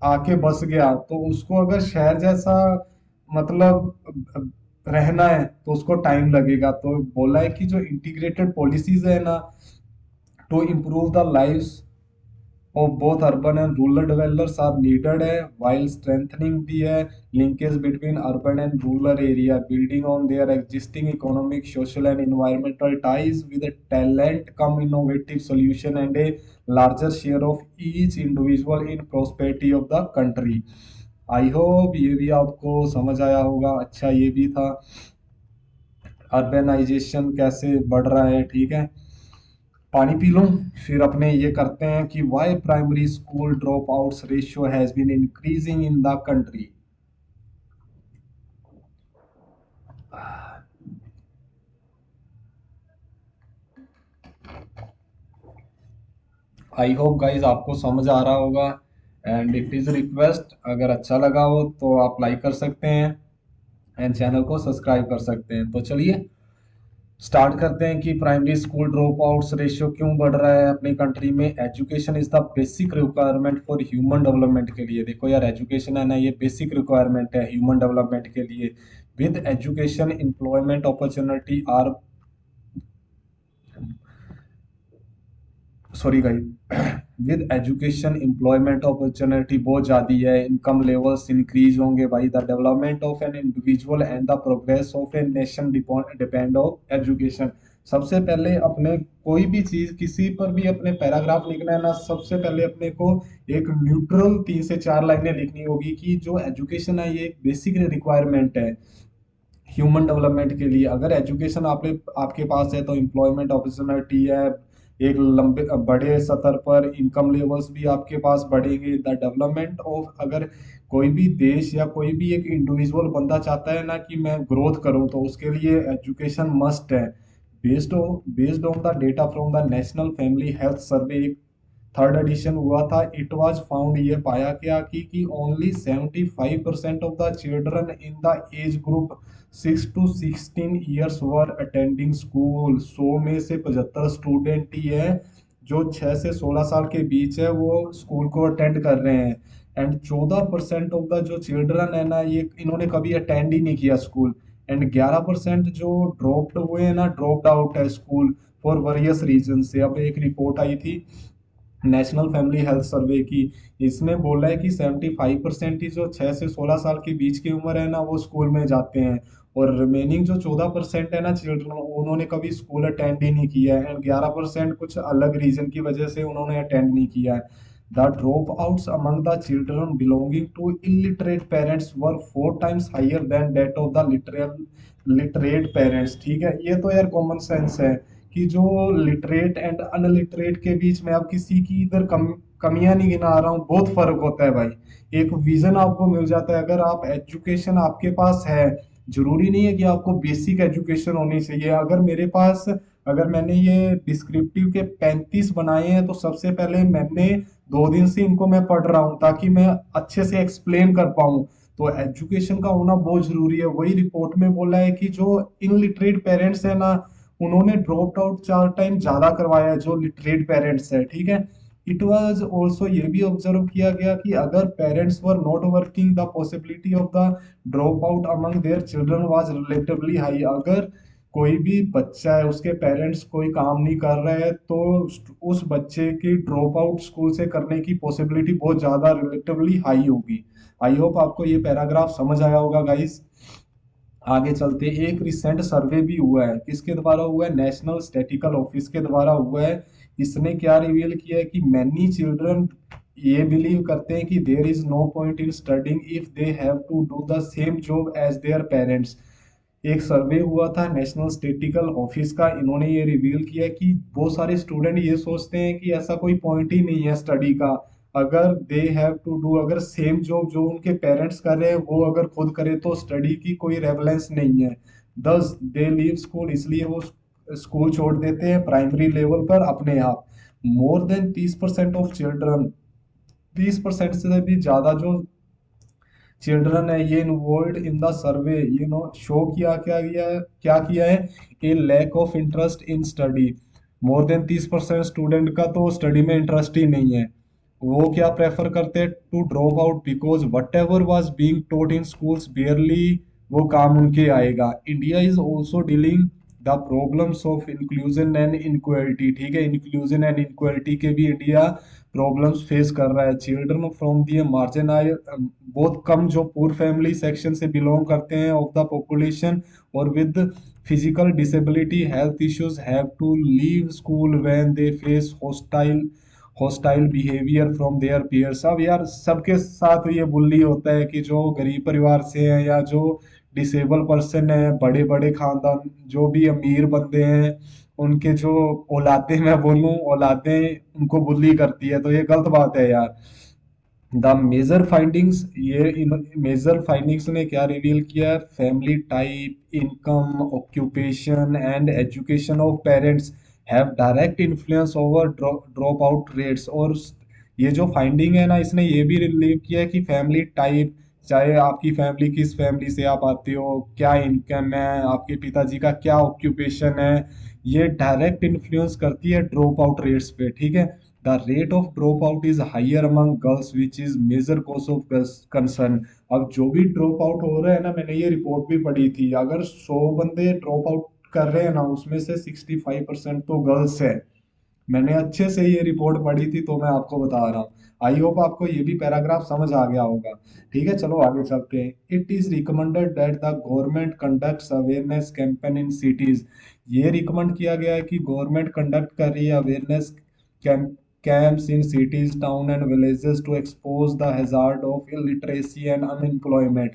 आके बस गया तो उसको अगर शहर जैसा मतलब रहना है तो उसको टाइम लगेगा। तो बोला है कि जो इंटीग्रेटेड पॉलिसीज है ना to improve the lives of both urban and rural dwellers are needed है, while strengthening the linkage between urban and rural area, building on their existing economic, social and environmental ties with a talent come innovative solution and a larger share of each individual in prosperity of the country। I hope ये भी आपको समझ आया होगा। अच्छा ये भी था अर्बेनाइजेशन कैसे बढ़ रहा है, ठीक है। पानी पी लूं, फिर अपने ये करते हैं कि why primary school drop outs ratio has been increasing in the country. I hope guys आपको समझ आ रहा होगा, एंड इट इज रिक्वेस्ट अगर अच्छा लगा हो तो आप लाइक कर सकते हैं एंड चैनल को सब्सक्राइब कर सकते हैं। तो चलिए स्टार्ट करते हैं कि primary school drop outs ratio क्यों बढ़ रहा है अपनी कंट्री में। Education is the basic requirement for human development के लिए। देखो यार, एजुकेशन है ना, ये बेसिक रिक्वायरमेंट है ह्यूमन डेवलपमेंट के लिए। With education employment opportunity are, sorry guys, with education employment opportunity बहुत ज़्यादा है, इनकम लेवल्स इंक्रीज होंगे भाई। The development of an individual and the progress of a nation depend of education. सबसे पहले अपने कोई भी चीज़ किसी पर भी अपने पैराग्राफ लिखना है ना, सबसे पहले अपने को एक न्यूट्रल 3 से 4 लाइनें लिखनी होगी कि जो एजुकेशन है ये एक बेसिक रिक्वायरमेंट है ह्यूमन डेवलपमेंट के लिए। अगर एजुकेशन आपके पास है तो एम्प्लॉयमेंट अपॉर्चुनिटी है, एक लंबे बड़े स्तर पर इनकम लेवल्स भी आपके पास बढ़ेंगे। द डेवलपमेंट ऑफ, अगर कोई भी देश या कोई भी एक इंडिविजुअल बंदा चाहता है ना कि मैं ग्रोथ करूं तो उसके लिए एजुकेशन मस्ट है। Based on the data from the national family health survey, third edition हुआ था, इट वाज फाउंड, ये पाया गया कि only 75% of the children in the age group 6 to 16 years were attending school. 100 में से 75 स्टूडेंट ही है जो 6 से 16 साल के बीच है वो स्कूल को अटेंड कर रहे हैं। एंड 14% ऑफ द जो चिल्ड्रन है ना ये इन्होंने कभी अटेंड ही नहीं किया स्कूल। एंड 11% जो ड्रॉप्ड हुए हैं ना, ड्रॉप्ड आउट है स्कूल फॉर वेरियस रीजन से। अब एक रिपोर्ट आई थी नेशनल फैमिली हेल्थ सर्वे की, इसमें बोला है कि 75% ही जो 6 से 16 साल के बीच की उम्र है ना वो स्कूल में जाते हैं, और रिमेनिंग जो 14% है ना चिल्ड्रन, उन्होंने कभी स्कूल अटेंड ही नहीं किया है। एंड 11% कुछ अलग रीजन की वजह से उन्होंने अटेंड नहीं किया है। The drop outs among the children belonging to illiterate parents were 4 times higher than that of the literate parents. ठीक है, ये तो यार कॉमन सेंस है कि जो लिटरेट एंड अनलिटरेट के बीच में अब किसी की इधर कमियां नहीं गिना रहा हूँ, बहुत फर्क होता है भाई। एक विजन आपको मिल जाता है अगर आप एजुकेशन आपके पास है। जरूरी नहीं है कि आपको बेसिक एजुकेशन होनी चाहिए। अगर मेरे पास, अगर मैंने ये डिस्क्रिप्टिव के 35 बनाए हैं तो सबसे पहले मैंने 2 दिन से इनको मैं पढ़ रहा हूँ ताकि मैं अच्छे से एक्सप्लेन कर पाऊँ। तो एजुकेशन का होना बहुत जरूरी है। वही रिपोर्ट में बोला है कि जो इनलिटरेट पेरेंट्स है ना उन्होंने ड्रॉप आउट 4 टाइम ज्यादा करवाया है जो लिटरेट पेरेंट्स है, ठीक है। इट वाज ऑल्सो, ये भी ऑब्जर्व किया गया कि अगर parents were not working the possibility of the drop out among their children was relatively high. अगर कोई भी बच्चा है उसके पेरेंट्स कोई काम नहीं कर रहे हैं तो उस बच्चे की ड्रॉप आउट स्कूल से करने की पॉसिबिलिटी बहुत ज्यादा रिलेटिवली हाई होगी। आई होप आपको ये पैराग्राफ समझ आया होगा गाइस। आगे चलते, एक रिसेंट सर्वे भी हुआ है, किसके द्वारा हुआ है, नेशनल स्टैटिकल ऑफिस के द्वारा हुआ है। इसने क्या रिवील किया है कि मैनी चिल्ड्रन ये बिलीव करते हैं कि there is no point in studying if they have to do the same job as their parents. एक सर्वे हुआ था नेशनल स्टैटिकल ऑफिस का, इन्होंने ये रिवील किया कि बहुत सारे स्टूडेंट ये सोचते हैं कि ऐसा कोई पॉइंट ही नहीं है स्टडी का। अगर दे हैव टू डू, अगर सेम जॉब जो उनके पेरेंट्स कर रहे हैं वो अगर खुद करे तो स्टडी की कोई रेलेवेंस नहीं है। दस दे लीव स्कूल, इसलिए वो स्कूल छोड़ देते हैं प्राइमरी लेवल पर अपने आप। मोर देन 30% ऑफ चिल्ड्रन, 30% से भी ज्यादा जो चिल्ड्रन है ये involve in the survey, show किया क्या किया है, a lack of interest in study. More than 30% student का तो स्टडी में इंटरेस्ट ही नहीं है। वो क्या प्रेफर करते हैं, to drop out because whatever was being taught in schools barely वो काम उनके आएगा। India is also dealing the problems of inclusion and inequality, ठीक है, इंक्लूजन एंड इनक्वालिटी के भी इंडिया प्रॉब्लम्स फेस कर रहा है। चिल्ड्रन फ्रॉम दी मार्जिनाइज, बहुत कम जो पुअर फैमिली सेक्शन से बिलोंग करते हैं ऑफ द पॉपुलेशन, और with physical disability health issues have to leave school when they face hostile behaviour from their peers. अब यार सबके साथ ये बुल्ली होता है कि जो गरीब परिवार से हैं या जो डिसेबल पर्सन है, बड़े बड़े खानदान, जो भी अमीर बंदे हैं, उनके जो औलादे, मैं बोलूं औलादे, उनको बुल्ली करती है, तो ये गलत बात है यार। द मेजर फाइंडिंग्स, ये मेजर फाइंडिंग्स ने क्या रिवील किया है, family type, income, occupation and education of parents have direct influence over drop out rates. और ये जो फाइंडिंग है ना, इसने ये भी रिलीव किया है कि फैमिली टाइप, चाहे आपकी फैमिली किस फैमिली से आप आते हो, क्या इनकम है, आपके पिताजी का क्या ऑक्यूपेशन है, ये डायरेक्ट इन्फ्लुएंस करती है ड्रॉप आउट रेट्स पे, ठीक है। The rate of drop out is higher among girls which is major cause of concern. अब जो भी ड्रॉप आउट हो रहे हैं ना, मैंने ये रिपोर्ट भी पढ़ी थी, अगर 100 बंदे ड्रॉप आउट कर रहे हैं ना, उसमें से 65% तो गर्ल्स है। मैंने अच्छे से ये रिपोर्ट पढ़ी थी, तो मैं आपको बता रहा हूँ। आई होप आपको ये भी पैराग्राफ समझ आ गया होगा। ठीक है, चलो आगे चलते हैं। It is recommended that the government conducts awareness campaign in cities. ये रिकमेंड किया गया है कि गवर्नमेंट कंडक्ट कर रही है awareness camps in cities, town and villages to expose the hazard of illiteracy and unemployment।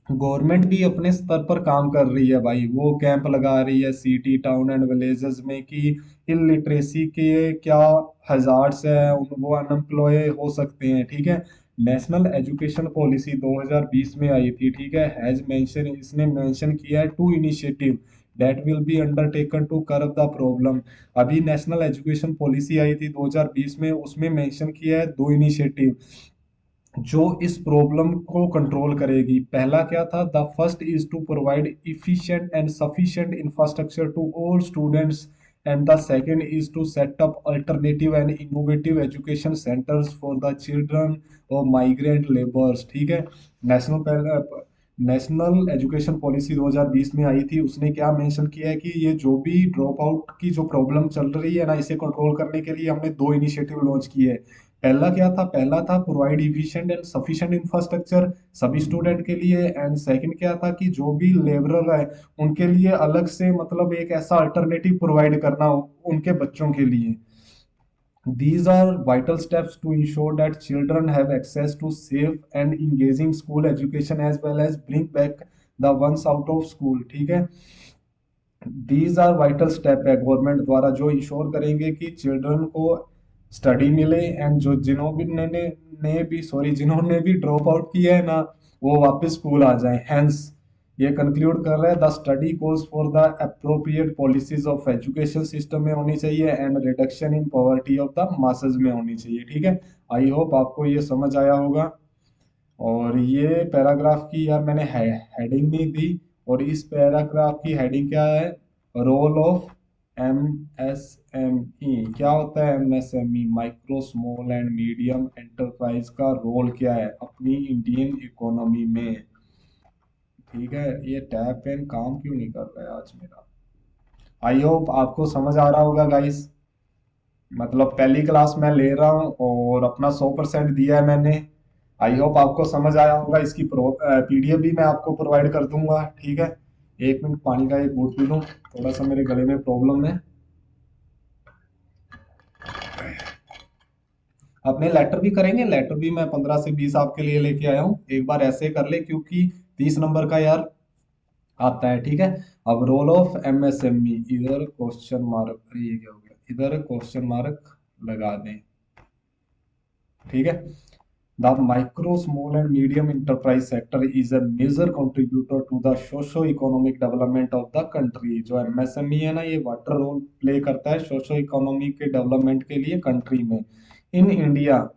Government भी अपने स्तर पर काम कर रही है भाई, वो कैंप लगा रही है सिटी, टाउन एंड विलेजेस में कि इलिटरेसी के क्या हजार्ड्स है, वो अनएम्प्लॉय हो सकते हैं, ठीक है। नेशनल एजुकेशन पॉलिसी 2020 में आई थी, ठीक है, हैज मेंशन, इसने मेंशन किया है two initiative that will be undertaken to curb the problem. अभी नेशनल एजुकेशन पॉलिसी आई थी 2020 में, उसमें मेंशन किया है दो इनिशिएटिव जो इस प्रॉब्लम को कंट्रोल करेगी। पहला क्या था, the first is to provide efficient and sufficient infrastructure to all students, and the second is to set up alternative and innovative education centres for the children और माइग्रेंट लेबर्स, ठीक है। National education policy 2020 में आई थी, उसने क्या mention किया है कि ये जो भी ड्रॉप आउट की जो प्रॉब्लम चल रही है ना, इसे कंट्रोल करने के लिए हमने दो इनिशिएटिव लॉन्च किए हैं। पहला क्या था, पहला था provide efficient and sufficient infrastructure सभी स्टूडेंट के लिए, एंड सेकंड क्या था कि जो भी लेबरर है उनके लिए अलग से, मतलब एक ऐसा अल्टरनेटिव प्रोवाइड करना उनके बच्चों के लिए। These are vital steps to ensure that children have access to safe and engaging school education as well as bring back the ones out of school, ठीक है। दीज आर वाइटल स्टेप है government द्वारा जो ensure करेंगे कि children को study मिले, and जो जिन्होंने भी ड्रॉप आउट किया है ना, वो वापस स्कूल आ जाए। हैंस ये कंक्लूड कर रहा है, the study course for the appropriate policies of education system में होनी चाहिए and reduction in poverty of the masses में होनी चाहिए, ठीक है। आई होप आपको ये समझ आया होगा। और ये पैराग्राफ की यार मैंने हेडिंग नहीं दी, और इस पैराग्राफ की हेडिंग क्या है, रोल ऑफ एमएसएमई। क्या होता है MSME, micro small and medium enterprise का रोल क्या है अपनी इंडियन इकोनॉमी में, ठीक है। ये टैब पेन काम क्यों नहीं कर रहा है आज मेरा। आई होप आपको समझ आ रहा होगा गाइस। मतलब पहली क्लास मैं ले रहा हूँ और अपना 100% दिया है मैंने। आई होप आपको समझ आया होगा। इसकी पीडीएफ भी मैं आपको प्रोवाइड कर दूंगा, ठीक है। एक मिनट पानी का एक घूंट पी लूँ, थोड़ा सा मेरे गले में प्रॉब्लम है। अपने लेटर भी करेंगे, लेटर भी मैं 15 से 20 आपके लिए लेके आया हूँ, एक बार ऐसे कर ले क्योंकि 30 नंबर का यार आता है, ठीक है। अब रोल ऑफ एमएसएमई, इधर क्वेश्चन मार्क, अरे ये क्या हो गया, इधर क्वेश्चन मार्क लगा दें, ठीक है। The micro, small and medium enterprise sector is a major contributor to the socio-economic development of the country। जो एमएसएमई है ना, ये वाटर रोल प्ले करता है सोशो इकोनॉमी के डेवलपमेंट के लिए कंट्री में। In India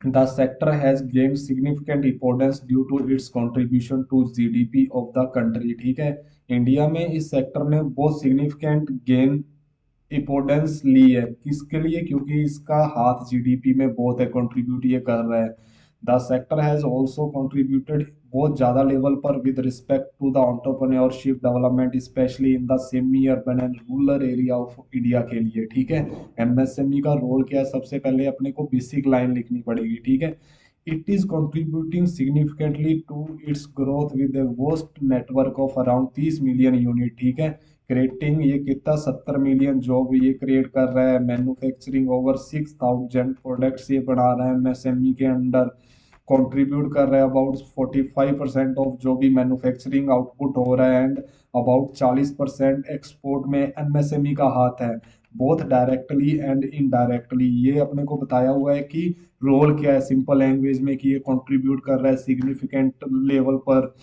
the sector has gained significant importance due to its contribution to GDP of the country, ठीक है। इंडिया में इस सेक्टर ने बहुत सिग्निफिकेंट गेन इम्पोर्टेंस ली है, किसके लिए, क्योंकि इसका हाथ जीडीपी में बहुत है, कंट्रीब्यूट ये कर रहा है। The sector has also contributed बहुत ज़्यादा लेवल पर with respect to the entrepreneurship development specially in the semi urban and rural area of India के लिए। ठीक है, एमएसएमई का रोल क्या है, सबसे पहले अपने को बेसिक लाइन लिखनी पड़ेगी। ठीक है, it is contributing significantly to its growth with a vast network of around 30 million unit. ठीक है, क्रिएटिंग ये कितना 70 मिलियन जॉब ये क्रिएट कर रहा है, मैन्युफैक्चरिंग ओवर 6000 प्रोडक्ट्स ये बना रहा है एमएसएमई के अंडर, कंट्रीब्यूट कर रहा है अबाउट 45% ऑफ जो भी मैन्युफैक्चरिंग आउटपुट हो रहा है, एंड अबाउट 40% एक्सपोर्ट में एमएसएमई का हाथ है, बोथ डायरेक्टली एंड इनडायरेक्टली। ये अपने को बताया हुआ है कि रोल क्या है सिंपल लैंग्वेज में, कि ये कंट्रीब्यूट कर रहा है सिग्निफिकेंट लेवल पर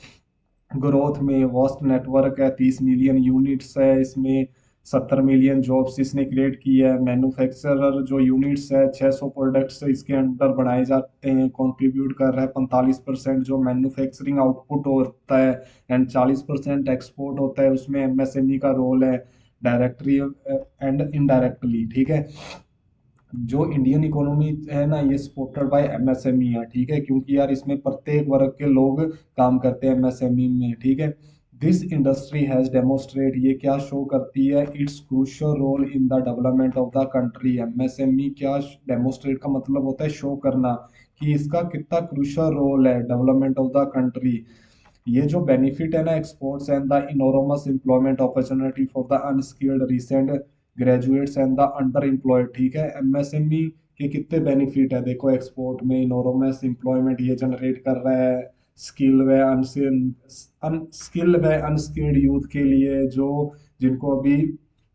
ग्रोथ में। वास्ट नेटवर्क है, 30 मिलियन यूनिट्स है इसमें, 70 मिलियन जॉब्स इसने क्रिएट की है। मैन्युफैक्चरर जो यूनिट्स है 600 प्रोडक्ट्स इसके अंडर बनाए जाते हैं, कंट्रीब्यूट कर रहा है 45% जो मैन्युफैक्चरिंग आउटपुट होता है, एंड 40% एक्सपोर्ट होता है, उसमें एमएसएमई का रोल है डायरेक्टली एंड इनडायरेक्टली। ठीक है, जो इंडियन इकोनॉमी है ना ये सपोर्टेड बाय एमएसएमई है। ठीक है, क्योंकि यार इसमें प्रत्येक वर्ग के लोग काम करते हैं एमएसएमई में। ठीक है, दिस इंडस्ट्री हैज डेमोस्ट्रेट, ये क्या शो करती है, its crucial role in the development of the country. MSME क्या डेमोस्ट्रेट का मतलब होता है शो करना, कि इसका कितना क्रूशियल रोल है डेवलपमेंट ऑफ द कंट्री। ये जो बेनिफिट है ना exports and the enormous employment opportunity for the unskilled recent graduates and the underemployed. ठीक है, एमएसएमई के कितने बेनिफिट है देखो, एक्सपोर्ट में इनोरमस एम्प्लॉयमेंट ये जनरेट कर रहा है, स्किल व अनस्किल्ड व अनस्किल्ड यूथ के लिए, जो जिनको अभी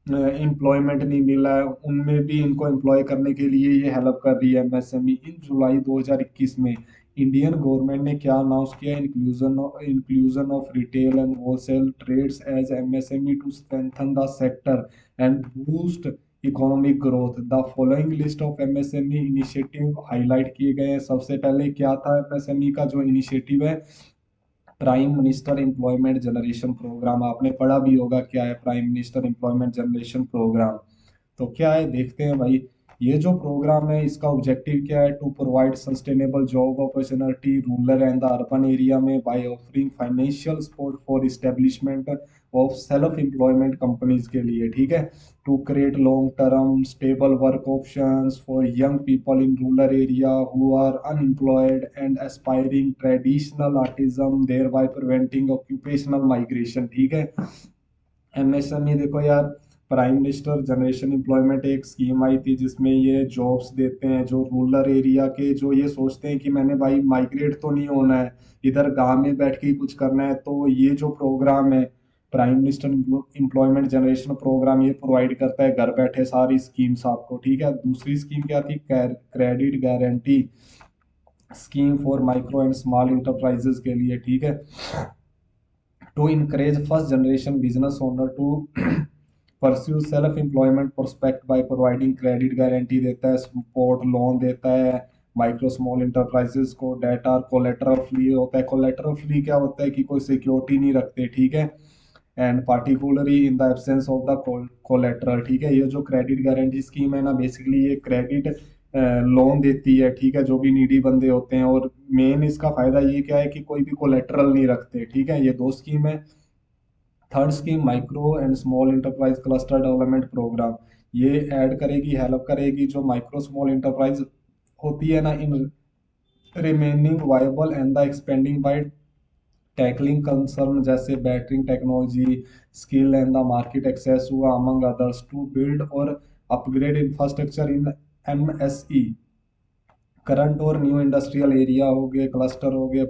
एम्प्लॉयमेंट नहीं मिला है उनमें भी इनको एम्प्लॉय करने के लिए ये हेल्प कर रही है एमएसएमई। इन जुलाई 2021 में इंडियन गवर्नमेंट ने क्या अनाउंस किया, inclusion of retail and wholesale trades as MSME to strengthen the sector and boost economic growth. The following list of MSME initiative highlight किए गए हैं। सबसे पहले क्या था एमएसएमई का जो इनिशिएटिव है, prime minister employment generation programme. आपने पढ़ा भी होगा क्या है prime minister employment generation programme. तो क्या है देखते हैं भाई, ये जो प्रोग्राम है इसका ऑब्जेक्टिव क्या है, to provide sustainable job opportunity rural and the urban area में by offering financial support for establishment of self employment companies के लिए। ठीक है, to create long term stable work options for young people in rural area who are unemployed and aspiring traditional artisans thereby preventing occupational migration. ठीक है, MSME देखो यार, prime minister generation employment एक scheme आई थी जिसमें ये jobs देते हैं जो रूरल एरिया के, जो ये सोचते हैं कि मैंने भाई माइग्रेट तो नहीं होना है, इधर गांव में बैठ के ही कुछ करना है। तो ये जो प्रोग्राम है prime minister employment generation programme, ये प्रोवाइड करता है घर बैठे सारी स्कीम्स आपको। ठीक है, दूसरी स्कीम क्या थी, credit guarantee scheme for micro and small enterprises के लिए। ठीक है, to encourage first generation business owner to pursue self employment prospect by providing credit guarantee देता है, सपोर्ट लोन देता है माइक्रो स्मॉल इंटरप्राइजेस को। डेट आर कोलेटरल फ्री होता है, कोलेटरल फ्री क्या होता है कि कोई सिक्योरिटी नहीं रखते। ठीक है, and particularly in the absence of the collateral. ठीक है, ये जो क्रेडिट गारंटी स्कीम है ना बेसिकली ये क्रेडिट लोन देती है। ठीक है, जो भी नीडी बंदे होते हैं, और मेन इसका फायदा ये क्या है कि कोई भी कोलेटरल नहीं रखते। ठीक है, ये दो स्कीम है। Third scheme micro and small enterprise cluster development programme, ये ऐड करेगी हेल्प करेगी जो माइक्रो स्मॉल इंटरप्राइज होती है ना in remaining viable and the expanding by tackling concern जैसे bettering technology skill and the market access हुआ अमंग अदर्स, टू बिल्ड और upgrade infrastructure in MSE current और न्यू इंडस्ट्रियल एरिया हो गए, cluster हो गए,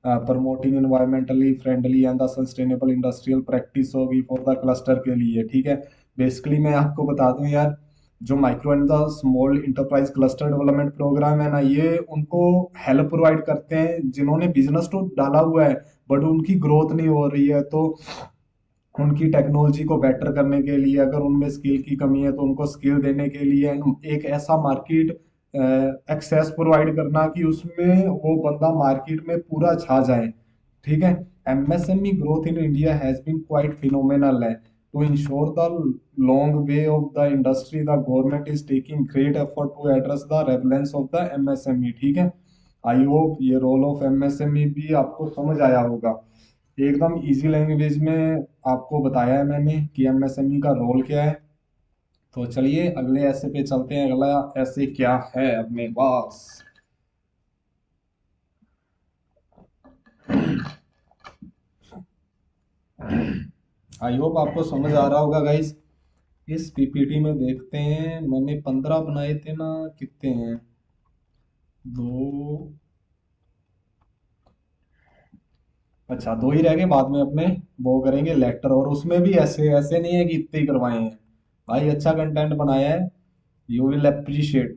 promoting environmentally friendly and the sustainable industrial practice होगी for the cluster के लिए। ठीक है, बेसिकली मैं आपको बता दूं यार, जो micro and the small enterprise cluster development programme है ना, ये उनको हेल्प प्रोवाइड करते हैं जिन्होंने बिजनेस तो डाला हुआ है बट उनकी ग्रोथ नहीं हो रही है। तो उनकी टेक्नोलॉजी को बेटर करने के लिए, अगर उनमें स्किल की कमी है तो उनको स्किल देने के लिए एक ऐसा मार्केट एक्सेस प्रोवाइड करना कि उसमें वो बंदा मार्केट में पूरा छा जाए। ठीक है, MSME growth in India has been quite phenomenal है। To ensure the long way of the industry the government is taking great effort to address the relevance of the MSME. ठीक है, आई होप ये role of MSME भी आपको समझ आया होगा। एकदम इजी लैंग्वेज में आपको बताया है मैंने कि एमएसएमई का रोल क्या है। तो चलिए अगले ऐसे पे चलते हैं। अगला ऐसे क्या है अपने पास। आई होप आपको समझ आ रहा होगा गाइस। इस पीपीटी में देखते हैं, मैंने 15 बनाए थे ना, कितने हैं? दो, अच्छा दो ही रह गए। बाद में अपने वो करेंगे लेक्चर, और उसमें भी ऐसे ऐसे नहीं है कि इतने ही करवाए हैं। भाई अच्छा कंटेंट बनाया है, यू विल अप्रिशिएट।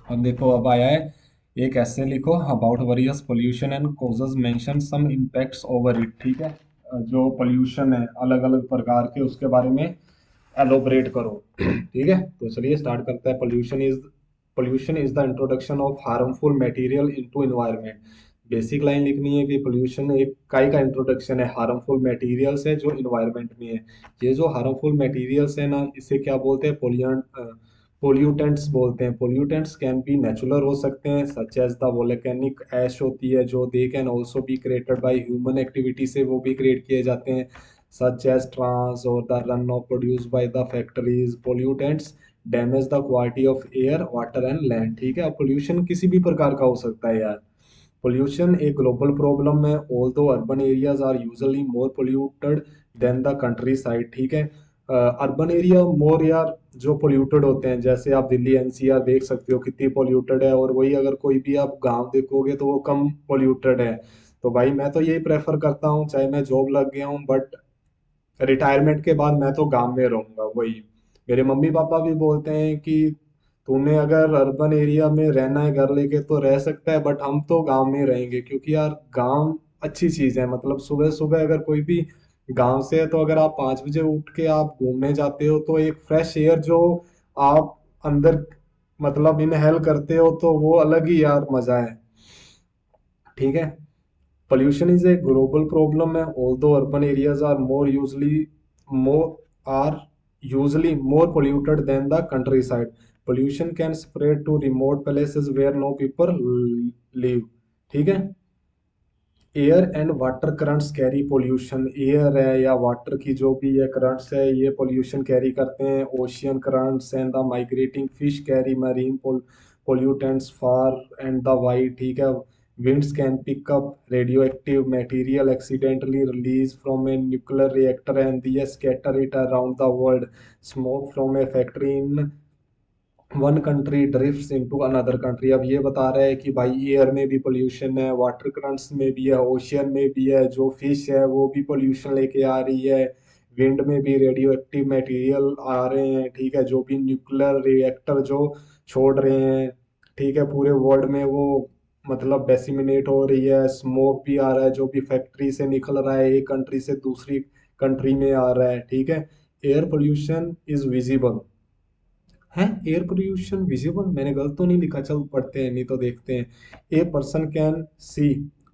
अब देखो अब आया है, एक ऐसे लिखो about various pollution and causes mention some impacts over it. ठीक है, जो पोल्यूशन है अलग अलग प्रकार के, उसके बारे में एलोबरेट करो। ठीक है, तो चलिए स्टार्ट करते हैं। Pollution is the introduction of harmful material into environment. Basic line लिखनी है कि पोल्यूशन एक काई का इंट्रोडक्शन है हार्मफुल मटेरियल्स है जो इन्वायरमेंट में है। ये जो हार्मफुल मटेरियल्स है ना, इसे क्या बोलते हैं? पोल्यूटेंट्स बोलते हैं। पोल्यूटेंट्स कैन बी नेचुरल हो सकते हैं, सच एज द वोलेकेनिक ऐश होती है, जो they can also be created by human activity, से वो भी क्रिएट किए जाते हैं, such as trans or the runoff produced by the factories. Pollutants damage the quality of air water and land. ठीक है, अब पोल्यूशन किसी भी प्रकार का हो सकता है यार। पोल्यूशन एक ग्लोबल प्रॉब्लम है, although urban areas are usually more polluted than the countryside. ठीक है, अर्बन एरिया मोर यार जो पोल्यूटेड होते हैं, जैसे आप दिल्ली एनसीआर देख सकते हो कितनी पोल्यूटेड है, और वही अगर कोई भी आप गांव देखोगे तो वो कम पोल्यूटेड है। तो भाई मैं तो यही प्रेफर करता हूँ, चाहे मैं जॉब लग गया हूँ, बट रिटायरमेंट के बाद मैं तो गांव में रहूंगा। वही मेरे मम्मी पापा भी बोलते हैं कि तूने अगर अर्बन एरिया में रहना है घर लेके तो रह सकता है, बट हम तो गांव में रहेंगे, क्योंकि यार गांव अच्छी चीज है। मतलब सुबह सुबह अगर कोई भी गांव से है, तो अगर आप 5 बजे उठ के आप घूमने जाते हो, तो एक फ्रेश एयर जो आप अंदर मतलब इनहेल करते हो, तो वो अलग ही यार मजा है। ठीक है, pollution is a global problem है, although urban areas more are usually more polluted than the countryside. Pollution can spread to remote places where no people live। ठीक है, air and water currents carry pollution. Air है या water की जो भी ये currents है, ये पोल्यूशन कैरी करते हैं। Ocean currents and the migrating fish carry marine pollutants far and the wide। ठीक है, winds can pick up radioactive material accidentally released from a nuclear reactor and they scatter it around the world। Smoke from a factory in one country drifts into another country. अब ये बता रहा है कि भाई air में भी pollution है, वाटर करंट्स में भी है, ओशियन में भी है, जो फिश है वो भी पोल्यूशन लेके आ रही है, विंड में भी रेडियो एक्टिव मटेरियल आ रहे हैं। ठीक है, जो भी न्यूक्लियर रिएक्टर जो छोड़ रहे हैं, ठीक है, पूरे वर्ल्ड में वो मतलब डेसिमिनेट हो रही है। स्मोक भी आ रहा है जो भी फैक्ट्री से निकल रहा है, एक कंट्री से दूसरी कंट्री में आ रहा है। ठीक है, एयर पोल्यूशन इज विजिबल है। एयर पोल्यूशन विजिबल, मैंने गलत तो नहीं लिखा? चल पढ़ते हैं, नहीं तो देखते हैं। A person can see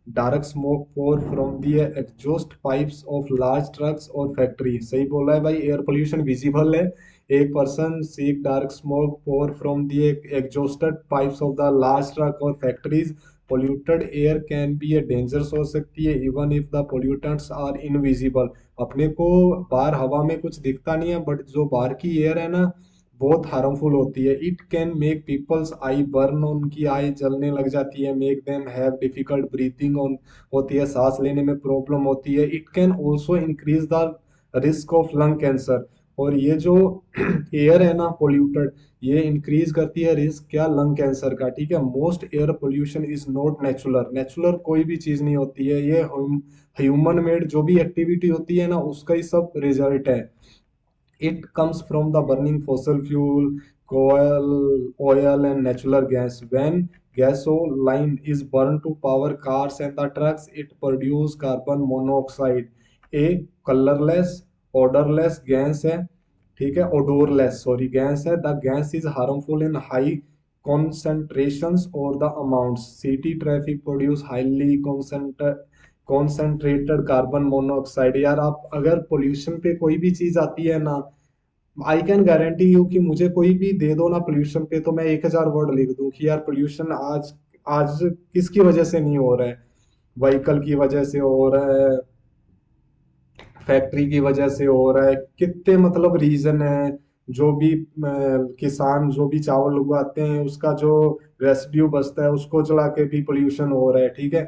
dark smoke pour from the exhaust pipes of large trucks और फैक्ट्री। सही बोला है भाई, एयर पोल्यूशन विजिबल है। एक person see dark smoke pour from the exhausted pipes of the large truck और factories. Polluted air can be a dangerous हो सकती है even if the pollutants are invisible. अपने को बाहर हवा में कुछ दिखता नहीं है, बट जो बाहर की एयर है ना, बहुत हार्मफुल होती है। It can make peoples eye burn, उनकी आई जलने लग जाती है। Make them have difficult breathing on, होती है, सांस लेने में प्रॉब्लम होती है। It can also increase the risk of lung cancer. और ये जो एयर है ना पोल्यूटेड, ये इंक्रीज करती है रिस्क क्या? लंग कैंसर का। ठीक है, most air pollution is not natural. Natural कोई भी चीज नहीं होती है, ये ह्यूमन मेड जो भी एक्टिविटी होती है ना, उसका ही सब रिजल्ट है। It comes from the burning fossil fuel, coal, oil, and natural gas. When gasoline is burned to power cars and the trucks, it produces carbon monoxide, a colorless, odorless gas है। ठीक है, odorless sorry gas है। The gas is harmful in high concentrations or the amounts। city traffic produce highly concentrated carbon monoxide. यार आप अगर pollution पे कोई भी चीज आती है ना, आई कैन गारंटी यू कि मुझे कोई भी दे दो ना पोल्यूशन पे, तो मैं 1,000 वर्ड लिख दूं कि यार पोल्यूशन आज आज किसकी वजह से नहीं हो रहा है। व्हीकल की वजह से हो रहा है, फैक्ट्री की वजह से हो रहा है, कितने मतलब रीजन है। जो भी किसान जो भी चावल उगाते हैं उसका जो रेसिड्यू बचता है उसको जला के भी पोल्यूशन हो रहा है, ठीक है।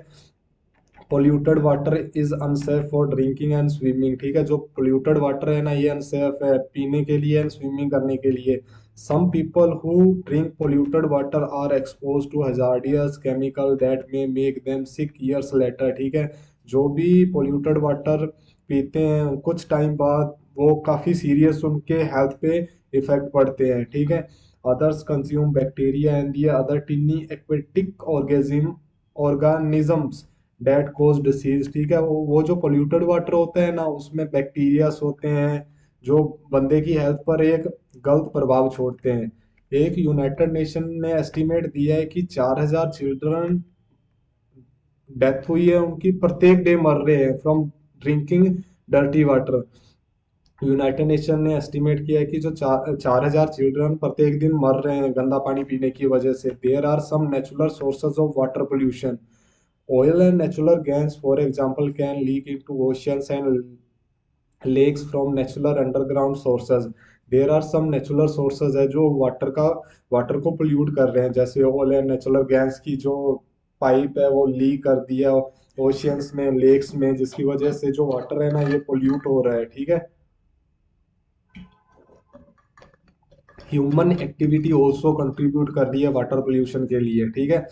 Polluted water is unsafe for drinking and swimming, ठीक है। जो पोल्यूटेड वाटर है ना ये अनसेफ है पीने के लिए एंड स्विमिंग करने के लिए। Some people who drink polluted water or expose to hazardous chemical that may make them sick years later, ठीक है। जो भी पोल्यूटेड वाटर पीते हैं कुछ टाइम बाद वो काफी सीरियस उनके हेल्थ पे इफेक्ट पड़ते हैं, ठीक है। Others consume bacteria and the other tiny aquatic organisms that cause disease, ठीक है। वो जो पोल्यूटेड वाटर होता है ना उसमें बैक्टीरियास होते हैं जो बंदे की हेल्थ पर एक गलत प्रभाव छोड़ते हैं। एक यूनाइटेड नेशन ने एस्टिमेट दिया है कि 4,000 चिल्ड्रन डेथ हुई है उनकी, प्रत्येक डे मर रहे हैं from drinking dirty water. United nation ने एस्टिमेट किया है कि जो 4,000 चिल्ड्रन प्रत्येक दिन मर रहे हैं गंदा पानी पीने की वजह से। There are some natural sources of water pollution. Oil and natural gas, for example, can leak into oceans and lakes from natural underground sources. There are some natural sources है जो वाटर को पोल्यूट कर रहे हैं, जैसे oil and natural gas की जो pipe है वो लीक कर दिया ओशियंस में, लेक्स में, जिसकी वजह से जो वाटर है ना ये पोल्यूट हो रहा है, ठीक है। ह्यूमन एक्टिविटी ऑल्सो कंट्रीब्यूट कर रही है वाटर पोल्यूशन के लिए, ठीक है।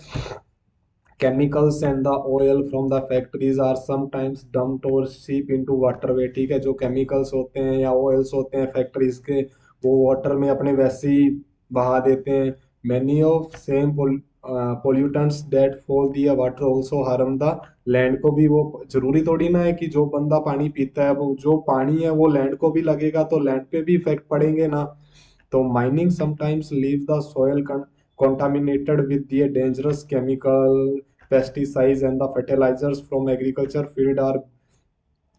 chemicals and the oil from the factories are sometimes dumped or seep into waterway, ठीक है। जो केमिकल्स होते हैं या ऑयल्स होते हैं फैक्ट्रीज के वो वाटर में अपने वैसे ही बहा देते हैं। many of same pollutants that fall the water also harm the land को भी। वो जरूरी थोड़ी ना है कि जो बंदा पानी पीता है वो जो पानी है वो लैंड को भी लगेगा तो लैंड पे भी इफेक्ट पड़ेंगे ना। तो mining sometimes leave the soil contaminated with the dangerous chemical, pesticides and the fertilizers from agriculture field are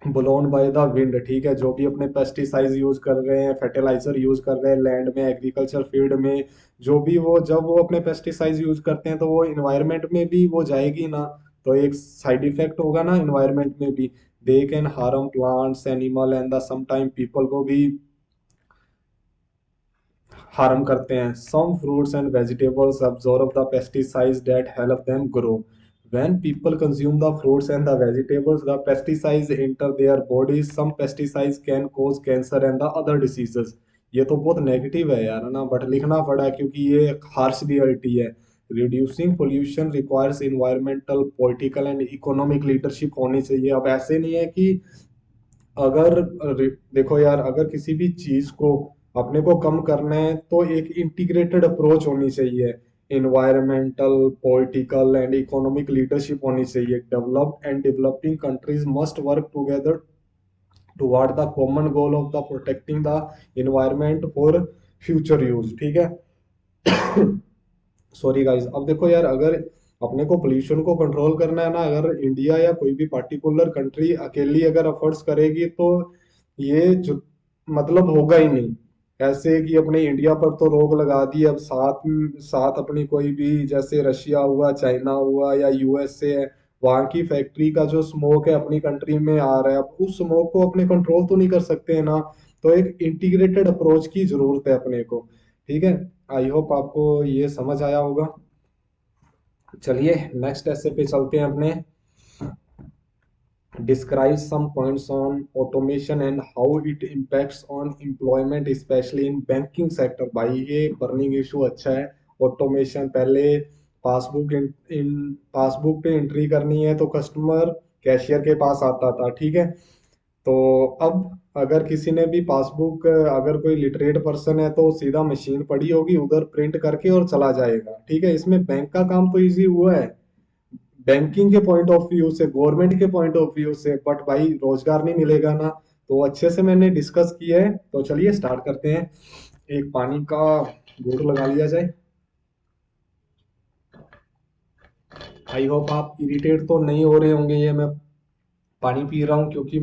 blown by the wind, ठीक है। जो भी अपने पेस्टिसाइड्स यूज कर रहे हैं फर्टिलाइजर यूज कर रहे हैं लैंड में एग्रीकल्चर फील्ड में, जो भी वो जब वो अपने पेस्टिसाइड्स यूज करते हैं तो वो इन्वायरमेंट में भी वो जाएगी ना। तो एक साइड इफेक्ट होगा ना इन्वायरमेंट में भी। They can harm plants animal and the same time people को भी हार्म करते हैं। Some fruits and vegetables absorb the pesticides that help them grow. When people consume the fruits and the vegetables, the pesticides enter their bodies. Some pesticides can cause cancer and the other diseases. ये तो बहुत negative है यार ना, but लिखना पड़ा क्योंकि ये हार्श रियलिटी है। Reducing pollution requires environmental political and economic leadership होनी चाहिए। अब ऐसे नहीं है कि अगर देखो यार अगर किसी भी चीज को अपने को कम करना है तो एक इंटीग्रेटेड अप्रोच होनी चाहिए। Environmental political and economic leadership होनी चाहिए। Developed and developing countries must work together toward the common goal of the protecting the environment for future use, ठीक है। Sorry guys. अब देखो यार अगर अपने को पोल्यूशन को कंट्रोल करना है ना, अगर इंडिया या कोई भी पार्टिकुलर कंट्री अकेली अगर एफर्ट्स करेगी तो ये जो मतलब होगा ही नहीं। ऐसे कि अपने इंडिया पर तो रोक लगा दी, अब साथ साथ अपनी कोई भी जैसे रशिया हुआ चाइना हुआ या यूएसए है वहां की फैक्ट्री का जो स्मोक है अपनी कंट्री में आ रहा है, अब उस स्मोक को अपने कंट्रोल तो नहीं कर सकते हैं ना। तो एक इंटीग्रेटेड अप्रोच की जरूरत है अपने को, ठीक है। आई होप आपको ये समझ आया होगा। चलिए नेक्स्ट ऐसे पे चलते हैं अपने। describe some points on automation and how it impacts on employment especially in banking sector। भाई ये बर्निंग इशू अच्छा है। ऑटोमेशन पहले इन पासबुक पे एंट्री करनी है तो कस्टमर कैशियर के पास आता था, ठीक है। तो अब अगर किसी ने भी पासबुक अगर कोई लिटरेट पर्सन है तो सीधा मशीन पड़ी होगी उधर प्रिंट करके और चला जाएगा, ठीक है। इसमें बैंक का काम तो इजी हुआ है बैंकिंग के पॉइंट ऑफ व्यू से, गवर्नमेंट के पॉइंट ऑफ व्यू से, बट भाई रोजगार नहीं मिलेगा ना। तो अच्छे से मैंने डिस्कस किया है तो चलिए स्टार्ट करते हैं। एक पानी का घूंट लगा लिया जाए। आई होप आप इरिटेट तो नहीं हो रहे होंगे, ये मैं पानी पी रहा हूँ क्योंकि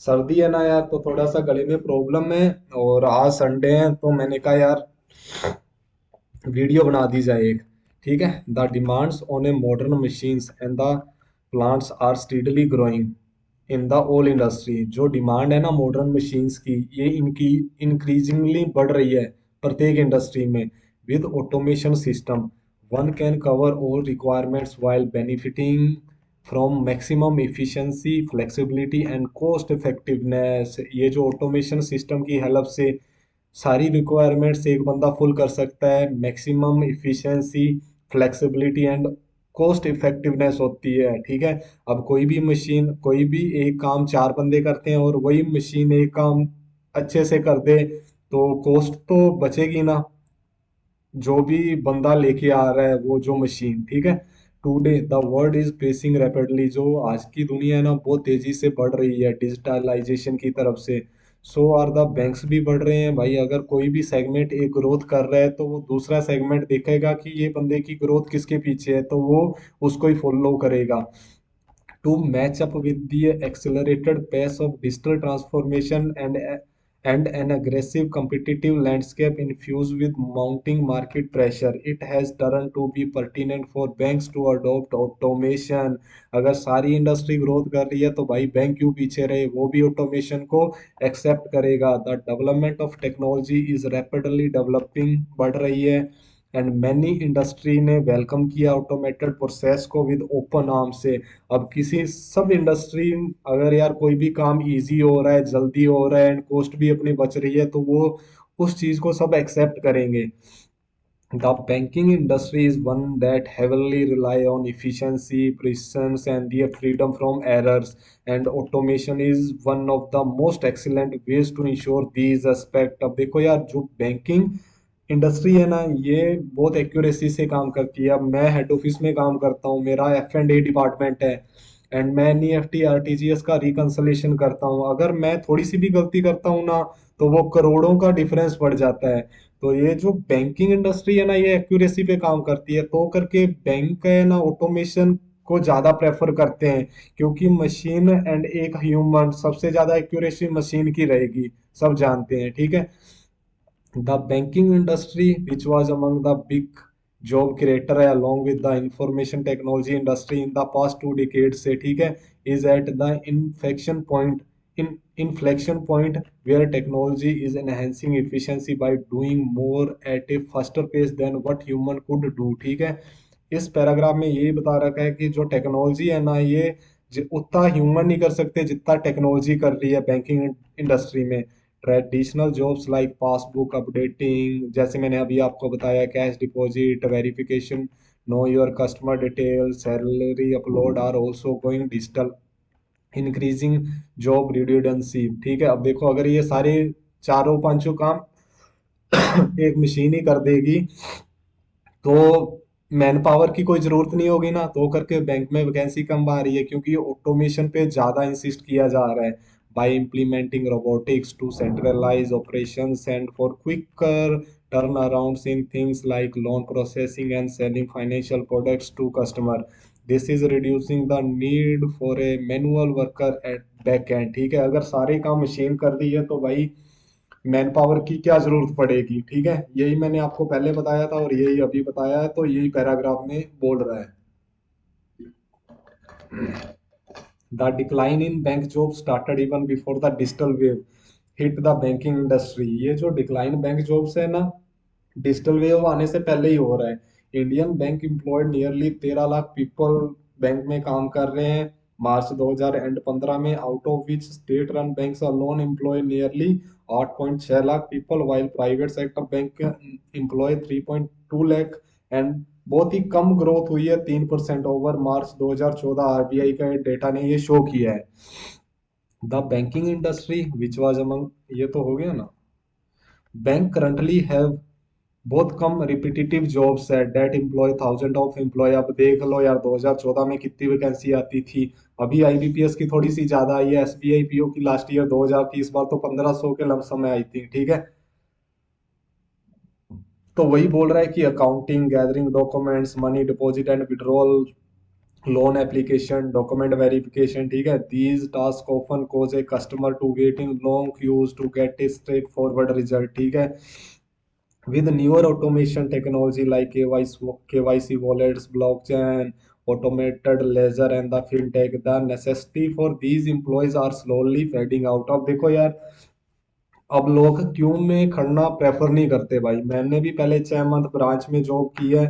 सर्दी है ना यार, तो थोड़ा सा गले में प्रॉब्लम है। और आज संडे है तो मैंने कहा यार वीडियो बना दी जाए एक। ठीक है। The demands on a modern machines and the plants are steadily growing in the all industry. जो डिमांड है ना मॉडर्न मशीन्स की, ये इनकी इंक्रीजिंगली बढ़ रही है प्रत्येक इंडस्ट्री में। With automation system one can cover all requirements while benefiting from maximum efficiency, flexibility and cost effectiveness। ये जो ऑटोमेशन सिस्टम की हेल्प से सारी रिक्वायरमेंट्स एक बंदा फुल कर सकता है। Maximum efficiency, flexibility and cost effectiveness होती है। ठीक है। अब कोई भी मशीन कोई भी एक काम चार बंदे करते हैं और वही मशीन एक काम अच्छे से कर दे तो कॉस्ट तो बचेगी ना, जो भी बंदा लेके आ रहा है वो जो मशीन। ठीक है। Today the world is facing rapidly. जो आज की दुनिया है ना बहुत तेजी से बढ़ रही है डिजिटलाइजेशन की तरफ से। सो आर द बैंक्स भी बढ़ रहे हैं भाई। अगर कोई भी सेगमेंट एक ग्रोथ कर रहा है तो वो दूसरा सेगमेंट देखेगा कि ये बंदे की ग्रोथ किसके पीछे है, तो वो उसको ही फॉलो करेगा। To match up with the accelerated pace of digital transformation and an aggressive competitive landscape infused with mounting market pressure, it has turned to be pertinent for banks to adopt automation। अगर सारी industry growth कर रही है तो भाई bank क्यों पीछे रहे, वो भी ऑटोमेशन को एक्सेप्ट करेगा। The development of technology is rapidly developing, बढ़ रही है। एंड मैनी इंडस्ट्री ने वेलकम किया ऑटोमेटेड प्रोसेस को विद ओपन आर्म से। अब किसी सब इंडस्ट्री, अगर यार कोई भी काम इजी हो रहा है, जल्दी हो रहा है एंड कॉस्ट भी अपनी बच रही है तो वो उस चीज को सब एक्सेप्ट करेंगे। The banking industry is one that heavily rely on efficiency, precision, and the freedom from errors. And automation is one of the most excellent ways to ensure these aspects। अब देखो यार जो बैंकिंग इंडस्ट्री है ना ये बहुत accuracy से काम करती है। अब मैं हेड ऑफिस में काम करता हूँ, मेरा F&A डिपार्टमेंट है एंड मैं NEFT RTGS का रिकंसलेशन करता हूँ। अगर मैं थोड़ी सी भी गलती करता हूँ ना तो वो करोड़ों का डिफरेंस पड़ जाता है। तो ये जो बैंकिंग इंडस्ट्री है ना ये एक्यूरेसी पे काम करती है, तो करके बैंक है ना ऑटोमेशन को ज्यादा प्रेफर करते हैं। क्योंकि मशीन एंड एक ह्यूमन, सबसे ज्यादा एक्यूरेसी मशीन की रहेगी, सब जानते हैं। ठीक है। The banking industry which was among the big job creator है along with the information technology industry in the past 2 decades से। ठीक है। is at the inflection point where technology is enhancing efficiency by doing more at a faster pace than what human could do। ठीक है। इस paragraph में यही बता रखा है कि जो टेक्नोलॉजी है ना ये उतना ह्यूमन नहीं कर सकते जितना टेक्नोलॉजी कर रही है बैंकिंग इंडस्ट्री में। Traditional jobs like passbook updating, जैसे मैंने अभी आपको बताया, cash deposit verification, know your customer detail, salary upload are also going digital, increasing job redundancy. ठीक है। अब देखो अगर ये सारे चारों पांचों काम एक मशीन ही कर देगी तो मैन पावर की कोई जरूरत नहीं होगी ना, तो करके बैंक में वैकेंसी कम आ रही है क्योंकि ऑटोमेशन पे ज्यादा इंसिस्ट किया जा रहा है। By implementing robotics to centralise operations and for quicker turn around in things like loan processing and selling financial products to customer, this is reducing the need for a manual worker at back end. ठीक है। अगर सारे काम machine कर दी है तो भाई man power की क्या जरूरत पड़ेगी। ठीक है। यही मैंने आपको पहले बताया था और यही अभी बताया है, तो यही पैराग्राफ में बोल रहा है। The decline in bank job started even before the digital wave hit the banking industry. ये जो डिक्लाइन बैंक जॉब्स है ना डिजिटल वेव आने से पहले ही हो रहा है। Indian bank employed nearly 13 lakh people bank में काम कर रहे हैं मार्च 2015 में, out of which state run banks alone employ nearly 8.6 lakh people while private sector bank employ 3.2 lakh. And बहुत ही कम ग्रोथ हुई है, 3% ओवर मार्च 2014। आरबीआई का डेटा ने ये शो किया है। The banking industry which was among, ये तो हो गया ना। बैंक करंटली हैव बहुत कम रिपीटिटिव जॉब्स है that employ thousand of employ. अब देख लो यार 2014 में कितनी वैकेंसी आती थी, अभी आईबीपीएस की थोड़ी सी ज्यादा आई है, एसबीआई पीओ की लास्ट ईयर 2000 की, इस बार तो 1500 के लमसम में आई थी। ठीक है। तो वही बोल रहा है कि accounting, gathering documents, money deposit and withdrawal, loan application, document verification, ठीक है। These task often cause a customer to get in long queues to get a straightforward result, ठीक है। with newer automation technology like KYC wallets, blockchain, automated ledger and the fintech, the necessity for these employees are slowly fading out। अब देखो यार, अब लोग Q में खड़ना prefer नहीं करते भाई। मैंने भी पहले 6 मंथ ब्रांच में जॉब की है।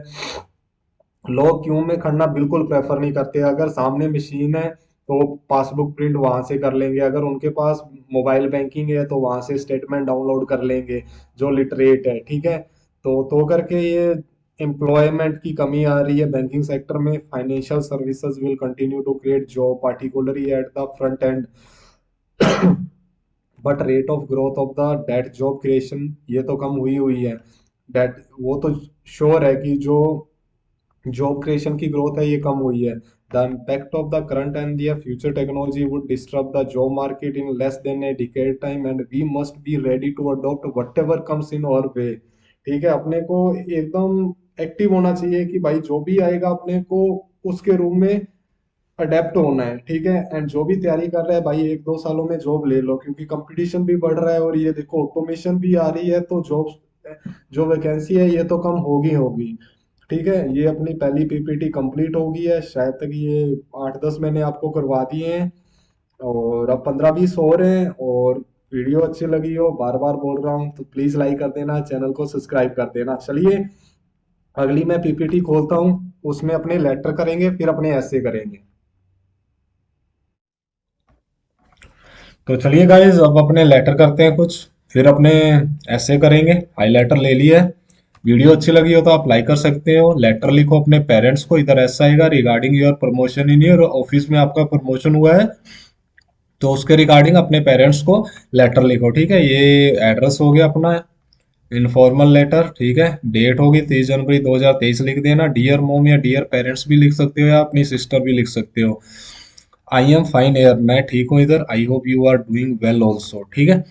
लोग क्यू में खड़ना बिल्कुल प्रेफर नहीं करते। अगर सामने मशीन है तो पासबुक प्रिंट वहां से कर लेंगे, अगर उनके पास मोबाइल बैंकिंग है तो वहां से स्टेटमेंट डाउनलोड कर लेंगे, जो लिटरेट है, ठीक है। तो करके ये एम्प्लॉयमेंट की कमी आ रही है बैंकिंग सेक्टर में। Financial services will continue to create job particularly at the front end, but rate of growth of the that job creation ये तो कम हुई हुई है। डेट वो तो श्योर है कि जो जॉब क्रिएशन की ग्रोथ है ये कम हुई है। The impact of the current and the future technology would disturb the job market in less than a decade time and we must be ready to adopt whatever comes in our way, ठीक है। अपने को एकदम active होना चाहिए कि भाई जो भी आएगा अपने को उसके रूम में अडेप्ट होना है, ठीक है। एंड जो भी तैयारी कर रहा है भाई 1-2 सालों में जॉब ले लो, क्योंकि कंपटीशन भी बढ़ रहा है और ये देखो ऑटोमेशन भी आ रही है, तो जॉब जो वैकेंसी है ये तो कम होगी होगी, ठीक है। ये अपनी पहली पीपीटी कंप्लीट हो गई है, शायद तक ये 8-10 मैंने आपको करवा दिए हैं और अब 15-20 हो रहे हैं। और वीडियो अच्छी लगी हो, बार बार बोल रहा हूँ, तो प्लीज लाइक कर देना, चैनल को सब्सक्राइब कर देना। चलिए अगली मैं पीपीटी खोलता हूँ, उसमें अपने लेटर करेंगे, फिर अपने ऐसे करेंगे। तो चलिए गाइज अब अपने लेटर करते हैं कुछ, फिर अपने ऐसे करेंगे। हाईलाइटर ले लिया है। वीडियो अच्छी लगी हो तो आप लाइक कर सकते हो। लेटर लिखो अपने पेरेंट्स को, इधर ऐसा आएगा regarding your promotion in your office में आपका प्रमोशन हुआ है तो उसके रिगार्डिंग अपने पेरेंट्स को लेटर लिखो, ठीक है। ये एड्रेस हो गया अपना इनफॉर्मल लेटर, ठीक है। डेट होगी 30 जनवरी 2023 लिख देना। डियर मोम या डियर पेरेंट्स भी लिख सकते हो या अपनी सिस्टर भी लिख सकते हो। आई एम फाइन एयर, मैं ठीक हूँ इधर। I hope you are doing well also, ठीक है।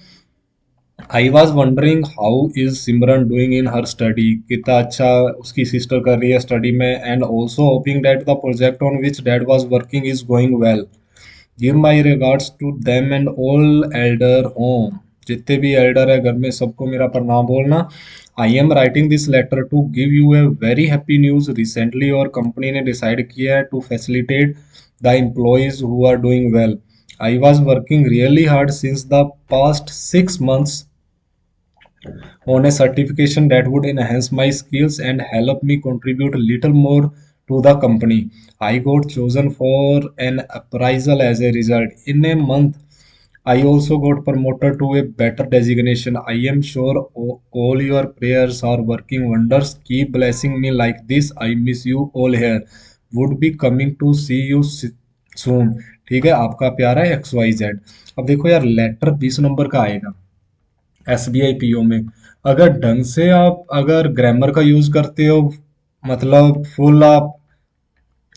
I was wondering how is Simran doing in her study, कितना अच्छा उसकी सिस्टर कर रही है स्टडी में। And also hoping that the project on which dad was working is going well. Give my regards to them and all elder home, जितने भी Elder है घर में सबको मेरा प्रणाम बोलना। I am writing this letter to give you a very happy news. Recently our company ने डिसाइड किया है to facilitate the employees who are doing well. I was working really hard since the past 6 months on a certification that would enhance my skills and help me contribute a little more to the company. I got chosen for an appraisal as a result. In a month, I also got promoted to a better designation. I am sure all your prayers are working wonders. Keep blessing me like this. I miss you all here. Would be coming to see you soon. ठीक है, आपका प्यारा x Y Z. अब देखो यार, letter 20 number का आएगा S B I P O में। अगर ढंग से आप अगर ग्रामर का यूज करते हो, मतलब फुल आप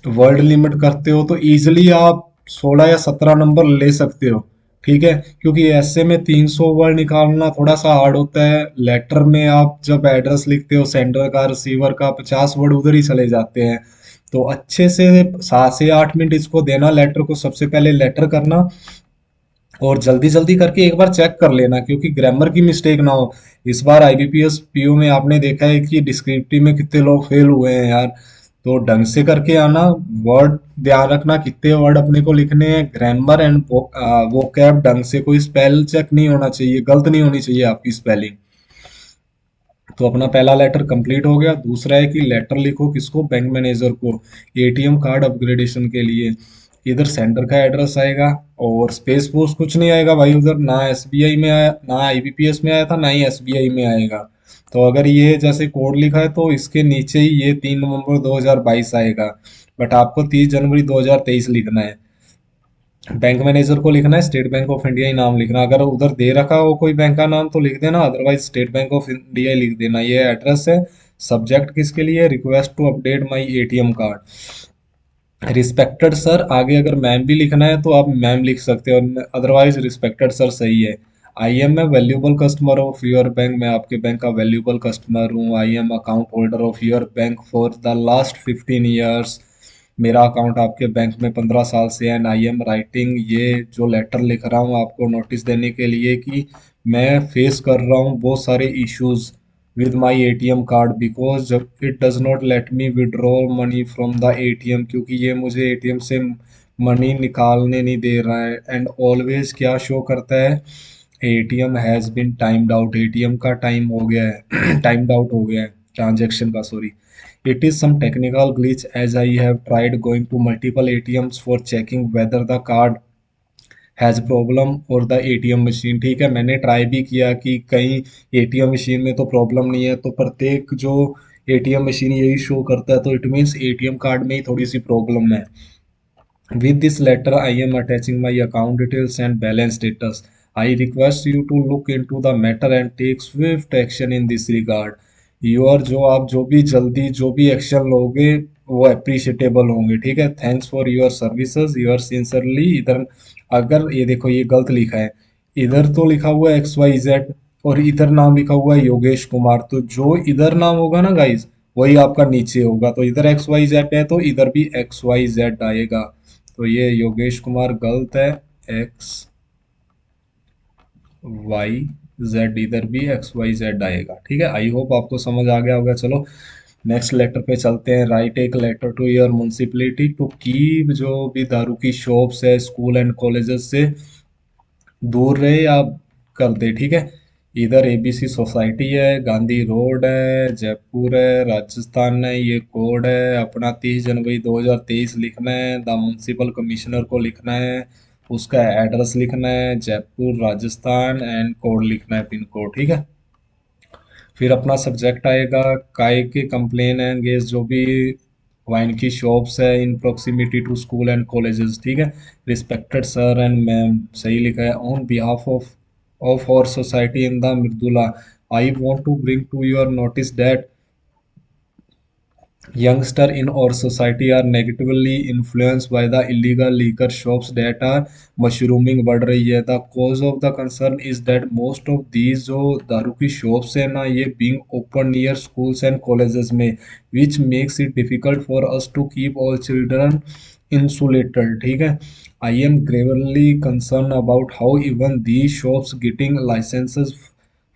वर्ड लिमिट करते हो, तो इजीली आप 16 या 17 नंबर ले सकते हो, ठीक है। क्योंकि ऐसे में 300 वर्ड निकालना थोड़ा सा हार्ड होता है। लेटर में आप जब एड्रेस लिखते हो सेंडर का रिसीवर का, 50 वर्ड उधर ही चले जाते हैं। तो अच्छे से 7 से 8 मिनट इसको देना, लेटर को सबसे पहले लेटर करना, और जल्दी जल्दी करके एक बार चेक कर लेना क्योंकि ग्रामर की मिस्टेक ना हो। इस बार आईबीपीएस पीओ में आपने देखा है कि डिस्क्रिप्टिव में कितने लोग फेल हुए हैं यार। तो ढंग से करके आना। वर्ड ध्यान रखना कितने वर्ड अपने को लिखने हैं। ग्रामर एंड वोकैब ढंग से, कोई स्पेल चेक नहीं होना चाहिए, गलत नहीं होनी चाहिए आपकी स्पेलिंग। तो अपना पहला लेटर कंप्लीट हो गया। दूसरा है कि लेटर लिखो किसको, बैंक मैनेजर को, एटीएम कार्ड अपग्रेडेशन के लिए। इधर सेंटर का एड्रेस आएगा और स्पेस पोस्ट कुछ नहीं आएगा भाई उधर, ना एसबीआई में आया, ना आईबीपीएस में आया था, ना ही एसबीआई में आएगा। तो अगर ये जैसे कोड लिखा है तो इसके नीचे ही ये 3 नवंबर 2022 आएगा, बट आपको 30 जनवरी 2023 लिखना है। बैंक मैनेजर को लिखना है स्टेट बैंक ऑफ इंडिया ही नाम लिखना। अगर उधर दे रखा हो कोई बैंक का नाम तो लिख देना, otherwise state bank of India ही लिख देना। ये एड्रेस है। सब्जेक्ट किसके लिए, request to update my ATM card. Respected sir, आगे अगर मैम भी लिखना है तो आप मैम लिख सकते हो, अदरवाइज रिस्पेक्टेड सर सही है। I am a valuable customer of your bank, मैं आपके बैंक का वैल्यूबल कस्टमर हूँ। I am account holder of your bank for the last 15 years. मेरा अकाउंट आपके बैंक में 15 साल से है, एंड आई एम राइटिंग ये जो लेटर लिख रहा हूँ आपको नोटिस देने के लिए कि मैं फेस कर रहा हूँ बहुत सारे issues with my ATM card because it does not let me withdraw money from the ATM, क्योंकि ये मुझे ATM से मनी निकालने नहीं दे रहा है। एंड ऑलवेज क्या शो करता है, ATM has been timed out, ATM का टाइम हो गया है टाइम्ड आउट हो गया है ट्रांजेक्शन का, sorry. It is some technical glitch as I have tried going to multiple ATMs for checking whether the card has problem or the ATM machine. ठीक है, मैंने ट्राई भी किया कि कहीं ATM मशीन में तो प्रॉब्लम नहीं है, तो प्रत्येक जो ATM मशीन यही शो करता है, तो इट मीन्स ATM कार्ड में ही थोड़ी सी प्रॉब्लम है। With this letter, I am attaching my account details and balance status. I request you to look into the matter and take swift action in this regard. Your जो आप जो भी जल्दी जो भी एक्शन लोगे वो अप्रिशिएटेबल होंगे। ठीक है, thanks for your services, your sincerely. इधर अगर ये देखो ये गलत लिखा है, इधर तो लिखा हुआ है XYZ और इधर नाम लिखा हुआ है योगेश कुमार, तो जो इधर नाम होगा ना गाइज वही आपका नीचे होगा, तो इधर XYZ है तो इधर भी XYZ आएगा। तो ये योगेश कुमार गलत है, XYZ, इधर भी XYZ आएगा। ठीक है, आई होप आपको समझ आ गया होगा। चलो नेक्स्ट लेटर पे चलते हैं। राइट एक letter to your municipality to keep जो भी दारू की शॉप्स है स्कूल एंड कॉलेजेस से दूर रहे या कर दे। ठीक है, इधर ABC सोसाइटी है, गांधी रोड है, जयपुर है, राजस्थान है, ये कोड है अपना 30 जनवरी 2023 लिखना है, द म्यूनसिपल कमिश्नर को लिखना है, उसका एड्रेस लिखना है जयपुर राजस्थान, एंड कोड लिखना है पिन कोड। ठीक है, फिर अपना सब्जेक्ट आएगा काय के कंप्लेन है गेस जो भी वाइन की शॉप्स है in proximity to school and colleges. ठीक है, रिस्पेक्टेड सर एंड मैम, सही लिखा है, on behalf of our society in the Mridula, I want to bring to your notice that youngster in our society are negatively influenced by the illegal liquor shops that are mushrooming बढ़ रही है। The cause of the concern is that most of these जो दारू की shops है ना ये being open near schools and colleges में, which makes it difficult for us to keep all children insulated। ठीक है, I am gravely concerned about how even these shops getting licenses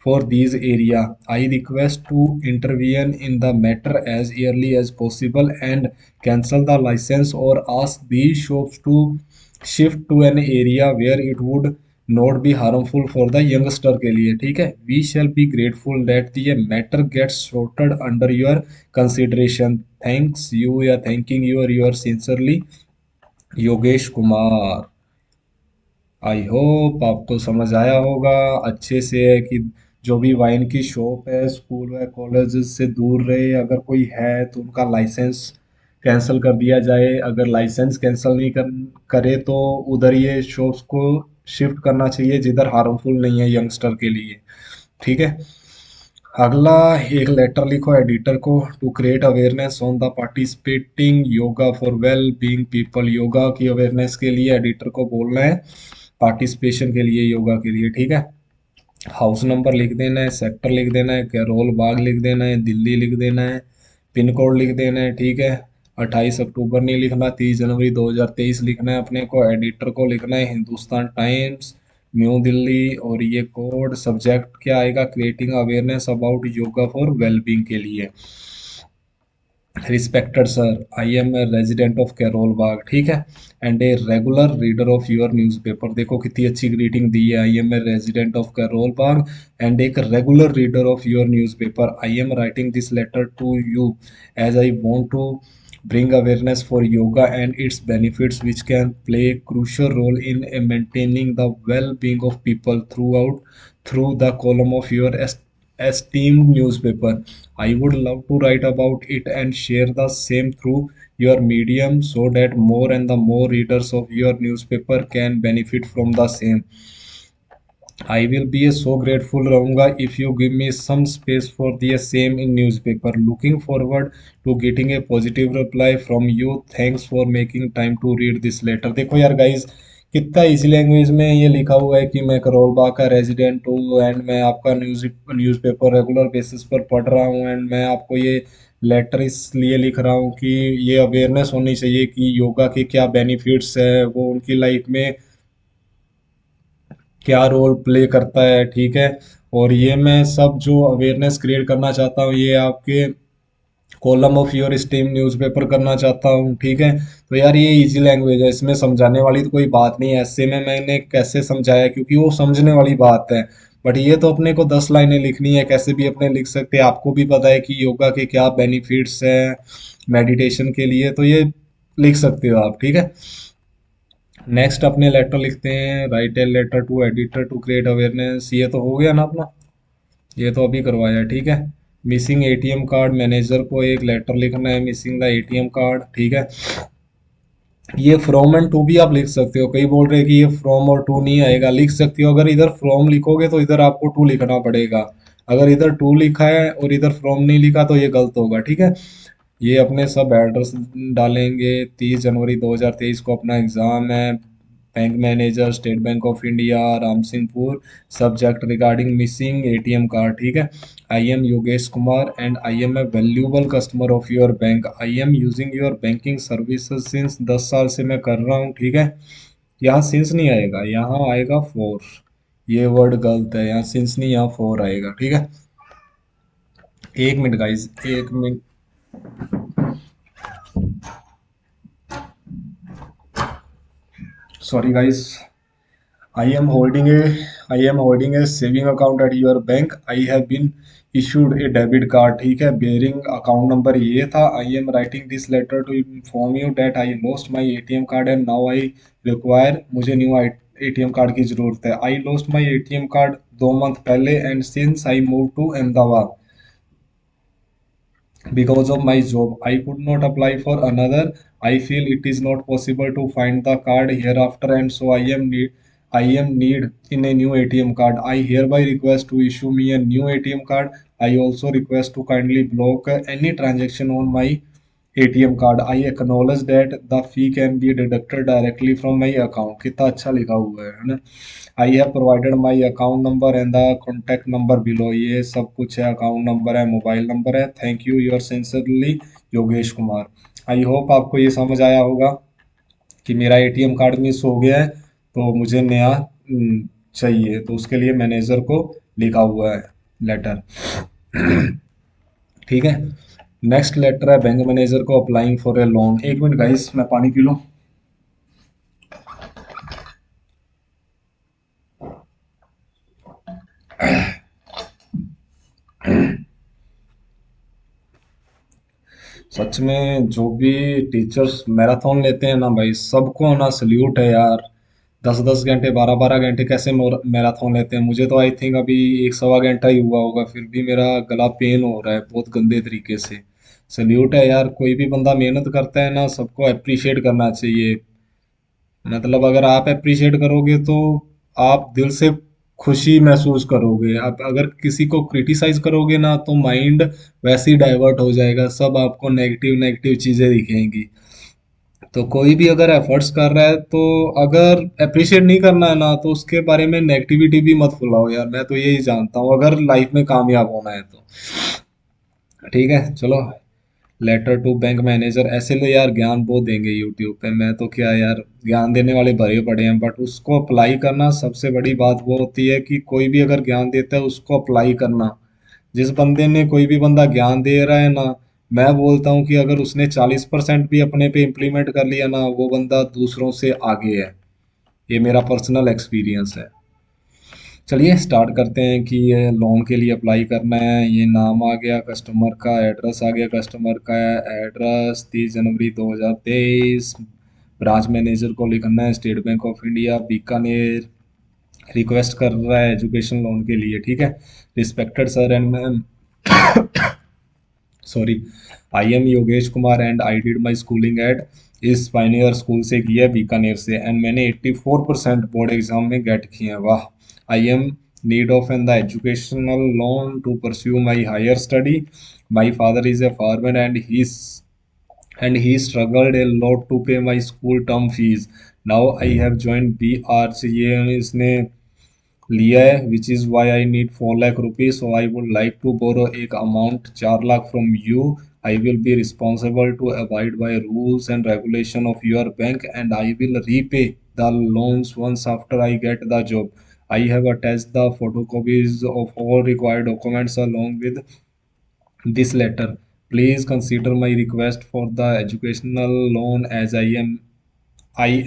for these area. I request to intervene in the matter as early as possible and cancel the license or ask these shops to shift to an area where it would not be harmful for the youngster के लिए। ठीक है, we shall be grateful that the matter gets sorted under your consideration, thanks you या thanking you और your sincerely Yogesh Kumar. I hope आपको समझ आया होगा अच्छे से है कि जो भी वाइन की शॉप है स्कूल व कॉलेज से दूर रहे, अगर कोई है तो उनका लाइसेंस कैंसिल कर दिया जाए, अगर लाइसेंस कैंसिल नहीं करे तो उधर ये शॉप्स को शिफ्ट करना चाहिए जिधर हार्मफुल नहीं है यंगस्टर के लिए। ठीक है, अगला एक लेटर लिखो एडिटर को to create awareness on the participating yoga for well being people. Yoga की अवेयरनेस के लिए एडिटर को बोलना है पार्टिसिपेशन के लिए योगा के लिए। ठीक है, हाउस नंबर लिख देना है, सेक्टर लिख देना है, कैरोल बाग लिख देना है, दिल्ली लिख देना है, पिन कोड लिख देना है। ठीक है, 28 अक्टूबर नहीं लिखना, 30 जनवरी 2023 लिखना है अपने को, एडिटर को लिखना है हिंदुस्तान टाइम्स न्यू दिल्ली, और ये कोड सब्जेक्ट क्या आएगा, creating awareness about yoga for wellbeing के लिए। Respected sir, I am a resident of Karol Bagh. ठीक है, and a regular reader of your newspaper. देखो कितनी अच्छी ग्रीटिंग दी है, I am a resident of Karol Bagh and एक regular reader of your newspaper. I am writing this letter to you as I want to bring awareness for yoga and its benefits which can play a crucial role in maintaining the well-being of people through the column of your esteemed newspaper. I would love to write about it and share the same through your medium so that more and the more readers of your newspaper can benefit from the same. I will be so grateful रहूँगा if you give me some space for the same in newspaper. Looking forward to getting a positive reply from you. Thanks for making time to read this letter. देखो यार guys कितना easy language में ये लिखा हुआ है कि मैं करोल बाग का रेजिडेंट हूँ, एंड मैं ये लिखा हुआ है कि मैं करोल बाग का रेजिडेंट हूँ, एंड मैं आपका न्यूज़पेपर रेगुलर बेसिस पर पढ़ रहा हूँ, एंड मैं आपको ये लेटर इसलिए लिख रहा हूँ कि ये अवेयरनेस होनी चाहिए कि योगा के क्या बेनिफिट्स है, वो उनकी लाइफ में क्या रोल प्ले करता है, ठीक है। और ये मैं सब जो अवेयरनेस क्रिएट करना चाहता हूँ, ये आपके column of your stem newspaper करना चाहता हूँ, ठीक है। तो यार ये इजी लैंग्वेज है, इसमें समझाने वाली तो कोई बात नहीं है, ऐसे में मैंने कैसे समझाया क्योंकि वो समझने वाली बात है। बट ये तो अपने को 10 लाइनें लिखनी है, कैसे भी अपने लिख सकते हैं, आपको भी पता है कि योगा के क्या बेनिफिट्स हैं मेडिटेशन के लिए, तो ये लिख सकते हो आप, ठीक है। नेक्स्ट अपने लेटर लिखते हैं, write a letter to editor to create awareness, ये तो हो गया ना अपना, ये तो अभी करवाया, ठीक है। मिसिंग एटीएम कार्ड, मैनेजर को एक लेटर लिखना है, मिसिंग द एटीएम कार्ड, ठीक है। ये फ्रॉम एंड टू भी आप लिख सकते हो, कई बोल रहे हैं कि ये फ्रॉम और टू नहीं आएगा, लिख सकते हो। अगर इधर फ्रॉम लिखोगे तो इधर आपको टू लिखना पड़ेगा, अगर इधर टू लिखा है और इधर फ्रॉम नहीं लिखा तो ये गलत होगा, ठीक है। ये अपने सब एड्रेस डालेंगे, 30 जनवरी 2023 को अपना एग्ज़ाम है, bank manager state bank of India Ram Singhpur, subject regarding missing ATM card, ठीक है। I am Yogesh Kumar and I am a valuable customer of your bank, I am using your banking services since 10 साल से मैं कर रहा हूँ, ठीक है। यहाँ सिंस नहीं आएगा, यहाँ आएगा फोर, ये वर्ड गलत है, यहाँ सिंस नहीं यहाँ फोर आएगा, ठीक है। एक मिनट गाइस, एक minute, sorry guys. I am holding a saving account at your bank. I have been issued a debit card. ठीक है, bearing account number ये था। I am writing this letter to inform you that I lost my ATM card and now I require, मुझे new ATM card की ज़रूरत है। I lost my ATM card 2 month पहले and since I moved to Ahmedabad because of my job, I could not apply for another. I feel it is not possible to find the card hereafter, and so I am need in a new ATM card. I hereby request to issue me a new ATM card. I also request to kindly block any transaction on my ATM card. I acknowledge that the fee can be deducted directly from my account. कितना अच्छा लिखा हुआ है ना। I have provided my account number and the contact number below. ये सब कुछ है, अकाउंट नंबर है, मोबाइल नंबर है। Thank you, your sincerely Yogesh Kumar. I hope आपको ये समझ आया होगा कि मेरा एटीएम कार्ड मिस हो गया है, तो मुझे नया चाहिए, तो उसके लिए मैनेजर को लिखा हुआ है लेटर, ठीक है। नेक्स्ट लेटर है बैंक मैनेजर को अप्लाइंग फॉर ए लोन। एक मिनट गाइस, मैं पानी पी लूँ। सच में जो भी टीचर्स मैराथन लेते हैं ना भाई, सबको ना सल्यूट है यार। 10-10 घंटे, 12-12 घंटे कैसे मैराथन लेते हैं। मुझे तो आई थिंक अभी एक सवा घंटा ही हुआ होगा, फिर भी मेरा गला पेन हो रहा है बहुत गंदे तरीके से। सल्यूट है यार, कोई भी बंदा मेहनत करता है ना, सबको अप्रिशिएट करना चाहिए। मतलब अगर आप अप्रिशिएट करोगे तो आप दिल से खुशी महसूस करोगे। आप अगर किसी को क्रिटिसाइज करोगे ना तो माइंड वैसे ही डाइवर्ट हो जाएगा, सब आपको नेगेटिव नेगेटिव चीजें दिखेंगी। तो कोई भी अगर एफर्ट्स कर रहा है तो अगर अप्रिशिएट नहीं करना है ना तो उसके बारे में नेगेटिविटी भी मत फैलाओ यार, मैं तो यही जानता हूँ अगर लाइफ में कामयाब होना है तो, ठीक है। चलो, लेटर टू बैंक मैनेजर, ऐसे तो यार ज्ञान बहुत देंगे यूट्यूब पे, मैं तो क्या यार, ज्ञान देने वाले भरे पड़े हैं, बट उसको अप्लाई करना सबसे बड़ी बात वो होती है कि कोई भी अगर ज्ञान देता है उसको अप्लाई करना। जिस बंदे ने, कोई भी बंदा ज्ञान दे रहा है ना, मैं बोलता हूँ कि अगर उसने 40% भी अपने पे इम्प्लीमेंट कर लिया ना, वो बंदा दूसरों से आगे है। ये मेरा पर्सनल एक्सपीरियंस है। चलिए स्टार्ट करते हैं कि ये लोन के लिए अप्लाई करना है। ये नाम आ गया कस्टमर का, एड्रेस आ गया कस्टमर का, एड्रेस 30 जनवरी 2023, ब्रांच मैनेजर को लिखना है state bank of India Bikaner, request कर रहा है एजुकेशन लोन के लिए, ठीक है। Respected sir and ma'am, sorry, I am Yogesh Kumar and I did my schooling at इस पाइनियर स्कूल से किया है बीकानेर से, एंड मैंने 84% बोर्ड एग्जाम में गेट किए हैं, वाह। I am need of an the educational loan to pursue my higher study, my father is a farmer and he and he struggled a lot to pay my school term fees. Now I have joined BRC, ये इसने लिया है, which is why I need 4 lakh rupees. So I would like to borrow एक amount 4 lakh from you. I will be responsible to abide by rules and regulation of your bank, and I will repay the loans once after I get the job. I have attached the photocopies of all required documents along with this letter. Please consider my request for the educational loan as I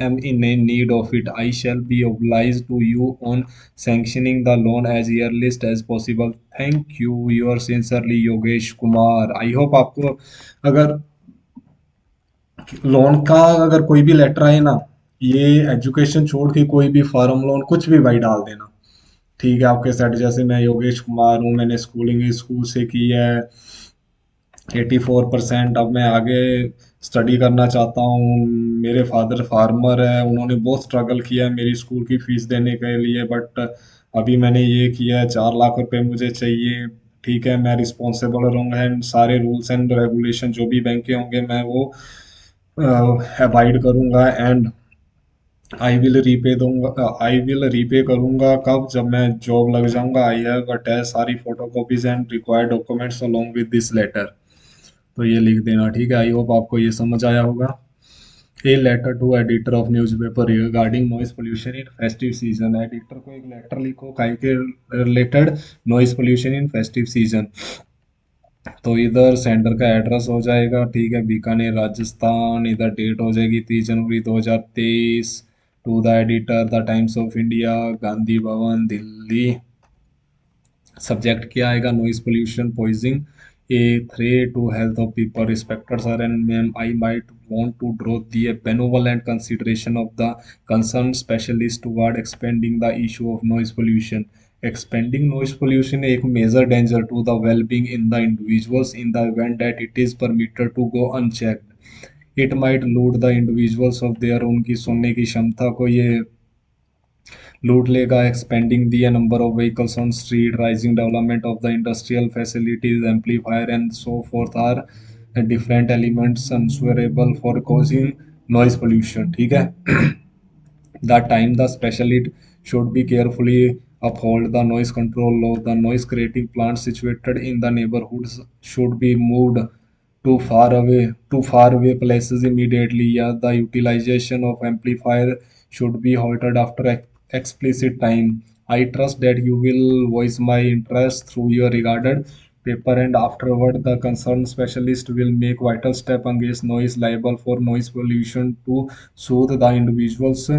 am in a need of it. I shall be obliged to you on sanctioning the loan as earliest as possible. Thank you. Yours sincerely, Yogesh Kumar. I hope आपको अगर loan का अगर कोई भी letter आए ना, ये education छोड़ के कोई भी फार्म लोन कुछ भी भाई डाल देना, ठीक है आपके साथ। जैसे मैं योगेश कुमार हूँ, मैंने स्कूलिंग स्कूल से की है 84%। अब मैं आगे स्टडी करना चाहता हूँ। मेरे फादर फार्मर है, उन्होंने बहुत स्ट्रगल किया है मेरी स्कूल की फीस देने के लिए, बट अभी मैंने ये किया है, 4 लाख रुपए मुझे चाहिए। ठीक है, मैं रिस्पॉन्सिबल रहूँगा एंड सारे रूल्स एंड रेगुलेशन जो भी बैंक के होंगे मैं वो अवॉइड करूँगा, एंड आई विल रीपे करूँगा कब, जब मैं जॉब लग जाऊँगा। आई हैव अटैच सारी photocopies and required documents along with this letter. तो ये लिख देना, ठीक है। आई होप आपको ये समझ आया होगा। A letter to editor of newspaper regarding noise pollution in festive season. Editor को एक लेटर लिखो काय के related, noise pollution in festive season. तो इधर सेंटर का एड्रेस हो जाएगा, ठीक है, बीकानेर राजस्थान। इधर डेट हो जाएगी 30 जनवरी 2023। To the editor the Times of India, Gandhi Bhavan Delhi. Subject क्या आएगा, noise pollution poisoning a threat to health of people. Respected sir and ma'am, I might want to draw the benevolent consideration of the concerned specialist toward expanding the issue of noise pollution. Expanding noise pollution is a major danger to the well-being in the individuals in the event that it is permitted to go unchecked. It might loot the individuals of their उनकी सुनने की क्षमता को ये लूट लेगा। Expanding the number of vehicles on street, rising development of the industrial facilities, amplifier and so forth are different elements answerable for causing noise pollution, ठीक है। The time the specialist should be carefully uphold the noise control law. The noise creating plants situated in the neighborhoods should be moved to far away places immediately. Yeah, the utilization of amplifier should be halted after explicit time. I trust that you will voice my interest through your regarded paper, and afterward the concerned specialist will make vital step against noise liable for noise pollution to soothe the individuals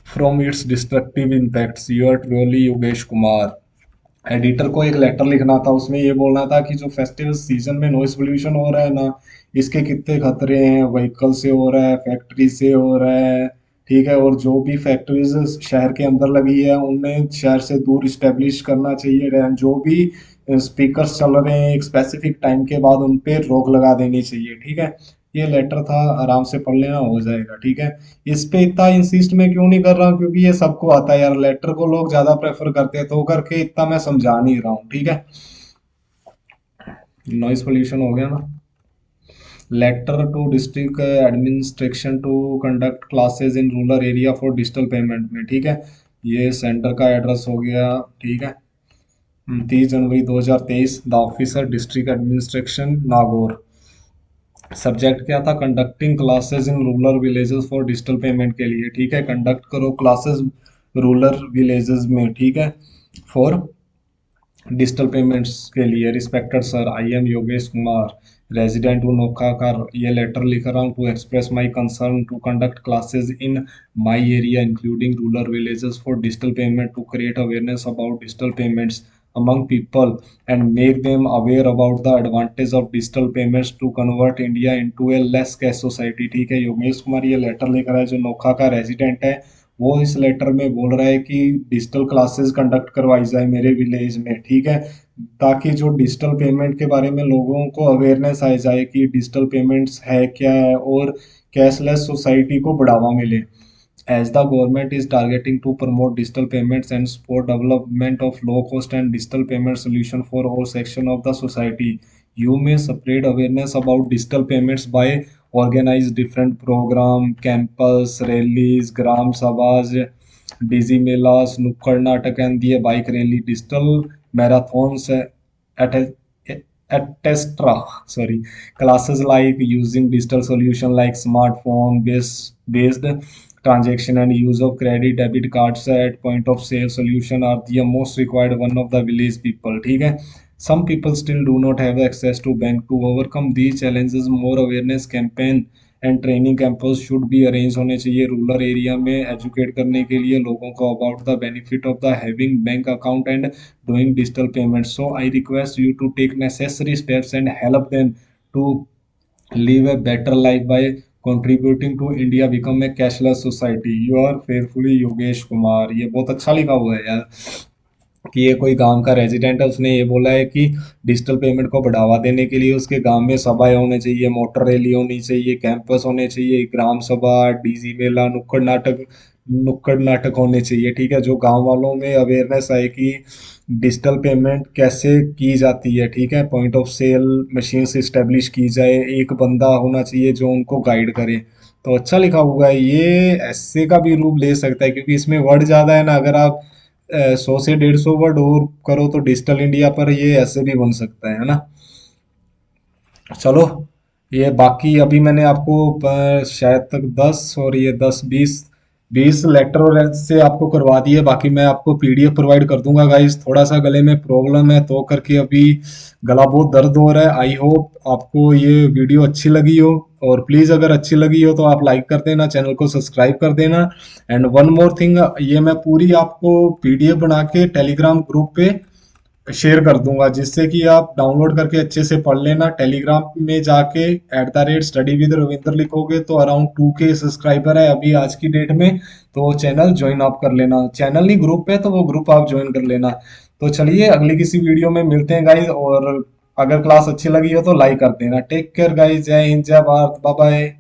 from its destructive impacts. Your truly Yogesh Kumar. Editor को एक letter लिखना था, उसमें ये बोलना था कि जो फेस्टिवल सीजन में नॉइस पोल्यूशन हो रहा है ना, इसके कितने खतरे हैं। व्हीकल से हो रहा है, फैक्ट्री से हो रहा है, ठीक है, और जो भी फैक्ट्रीज शहर के अंदर लगी है उनमें शहर से दूर इस्टेब्लिश करना चाहिए। एंड जो भी स्पीकर्स चल रहे हैं एक स्पेसिफिक टाइम के बाद उन पे रोक लगा देनी चाहिए, ठीक है। ये लेटर था, आराम से पढ़ लेना, हो जाएगा, ठीक है। इस पे इतना इंसिस्ट मैं क्यों नहीं कर रहा हूँ, क्योंकि ये सबको आता है यार, लेटर को लोग ज्यादा प्रेफर करते हैं, तो करके इतना मैं समझा नहीं रहा हूँ, ठीक है। नॉइस पोल्यूशन हो गया ना। Letter to district administration to conduct classes in rural area for digital payment में, ठीक है। ये सेंटर का एड्रेस हो गया, ठीक है। 30 जनवरी 2023, the officer district administration Nagaur. Subject क्या था, conducting classes in rural villages for digital payment के लिए, ठीक है। कंडक्ट करो क्लासेस रूरल विलेजेस में, ठीक है, फॉर डिजिटल पेमेंट्स के लिए। Respected sir, I am Yogesh Kumar, resident to Nokha का ये लेटर लिख रहा हूँ to express my concern to conduct classes in my area including rural villages for digital payment to create awareness about digital payments among people and make them aware about the advantage of digital payments to convert India into a less cash society, ठीक है। योगेश कुमार ये letter लेकर आया, जो नोखा का resident है, वो इस लेटर में बोल रहा है कि डिजिटल क्लासेस कंडक्ट करवाई जाए मेरे विलेज में, ठीक है, ताकि जो डिजिटल पेमेंट के बारे में लोगों को अवेयरनेस आ जाए कि डिजिटल पेमेंट्स है क्या है, और कैशलेस सोसाइटी को बढ़ावा मिले। As the government is targeting to promote digital payments and support development of low cost and digital payment solution for all section of the society, You may spread awareness about digital payments by organize different program, campus, rallies, gram sabhas, dizzy melas, nukkad natak and the bike rally, digital marathons, at etc. Sorry, classes like using digital solution like smartphone based transaction and use of credit debit cards at point of sale solution are the most required one of the village people. ठीक है, some people still do not have access to bank. To overcome these challenges, more awareness campaign and training campus should be arrange होने चाहिए rural area में educate करने के लिए लोगों को about the benefit of the having bank account and doing digital payment. So I request you to take necessary steps and help them to live a better life by contributing to India become a cashless society. You are faithfully Yogesh Kumar. ये बहुत अच्छा लिखा हुआ है यार कि ये कोई गांव का रेजिडेंट है, उसने ये बोला है कि डिजिटल पेमेंट को बढ़ावा देने के लिए उसके गांव में सभाएं होने चाहिए, मोटर रैली होनी चाहिए, कैंपस होने चाहिए, ग्राम सभा, डीजी मेला, नुक्कड़ नाटक होने चाहिए. ठीक है, जो गांव वालों में अवेयरनेस आए कि डिजिटल पेमेंट कैसे की जाती है. ठीक है, पॉइंट ऑफ सेल मशीन से इस्टेब्लिश की जाए, एक बंदा होना चाहिए जो उनको गाइड करे. तो अच्छा लिखा हुआ है, ये ऐसे का भी रूप ले सकता है क्योंकि इसमें वर्ड ज़्यादा है ना. अगर आप 100 से 150 वर्ड और करो तो डिजिटल इंडिया पर ये ऐसे भी बन सकता है ना. चलो, ये बाकी अभी मैंने आपको शायद तक 10 और ये 10 20 लेटर और से आपको करवा दिए. बाकी मैं आपको पीडीएफ प्रोवाइड कर दूंगा गाइस. थोड़ा सा गले में प्रॉब्लम है तो करके अभी गला बहुत दर्द हो रहा है. आई होप आपको ये वीडियो अच्छी लगी हो, और प्लीज़ अगर अच्छी लगी हो तो आप लाइक कर देना, चैनल को सब्सक्राइब कर देना. एंड वन मोर थिंग, ये मैं पूरी आपको पीडीएफ बना के टेलीग्राम ग्रुप पे शेयर कर दूंगा जिससे कि आप डाउनलोड करके अच्छे से पढ़ लेना. टेलीग्राम में जाके @study with रविंदर लिखोगे तो अराउंड 2K सब्सक्राइबर है अभी आज की डेट में. तो चैनल ज्वाइन आप कर लेना, चैनल नहीं ग्रुप है तो वो ग्रुप आप ज्वाइन कर लेना. तो चलिए अगली किसी वीडियो में मिलते हैं गाइज, और अगर क्लास अच्छी लगी हो तो लाइक कर देना. टेक केयर गाइज, जय हिंद, जय भारत, बाय बाय.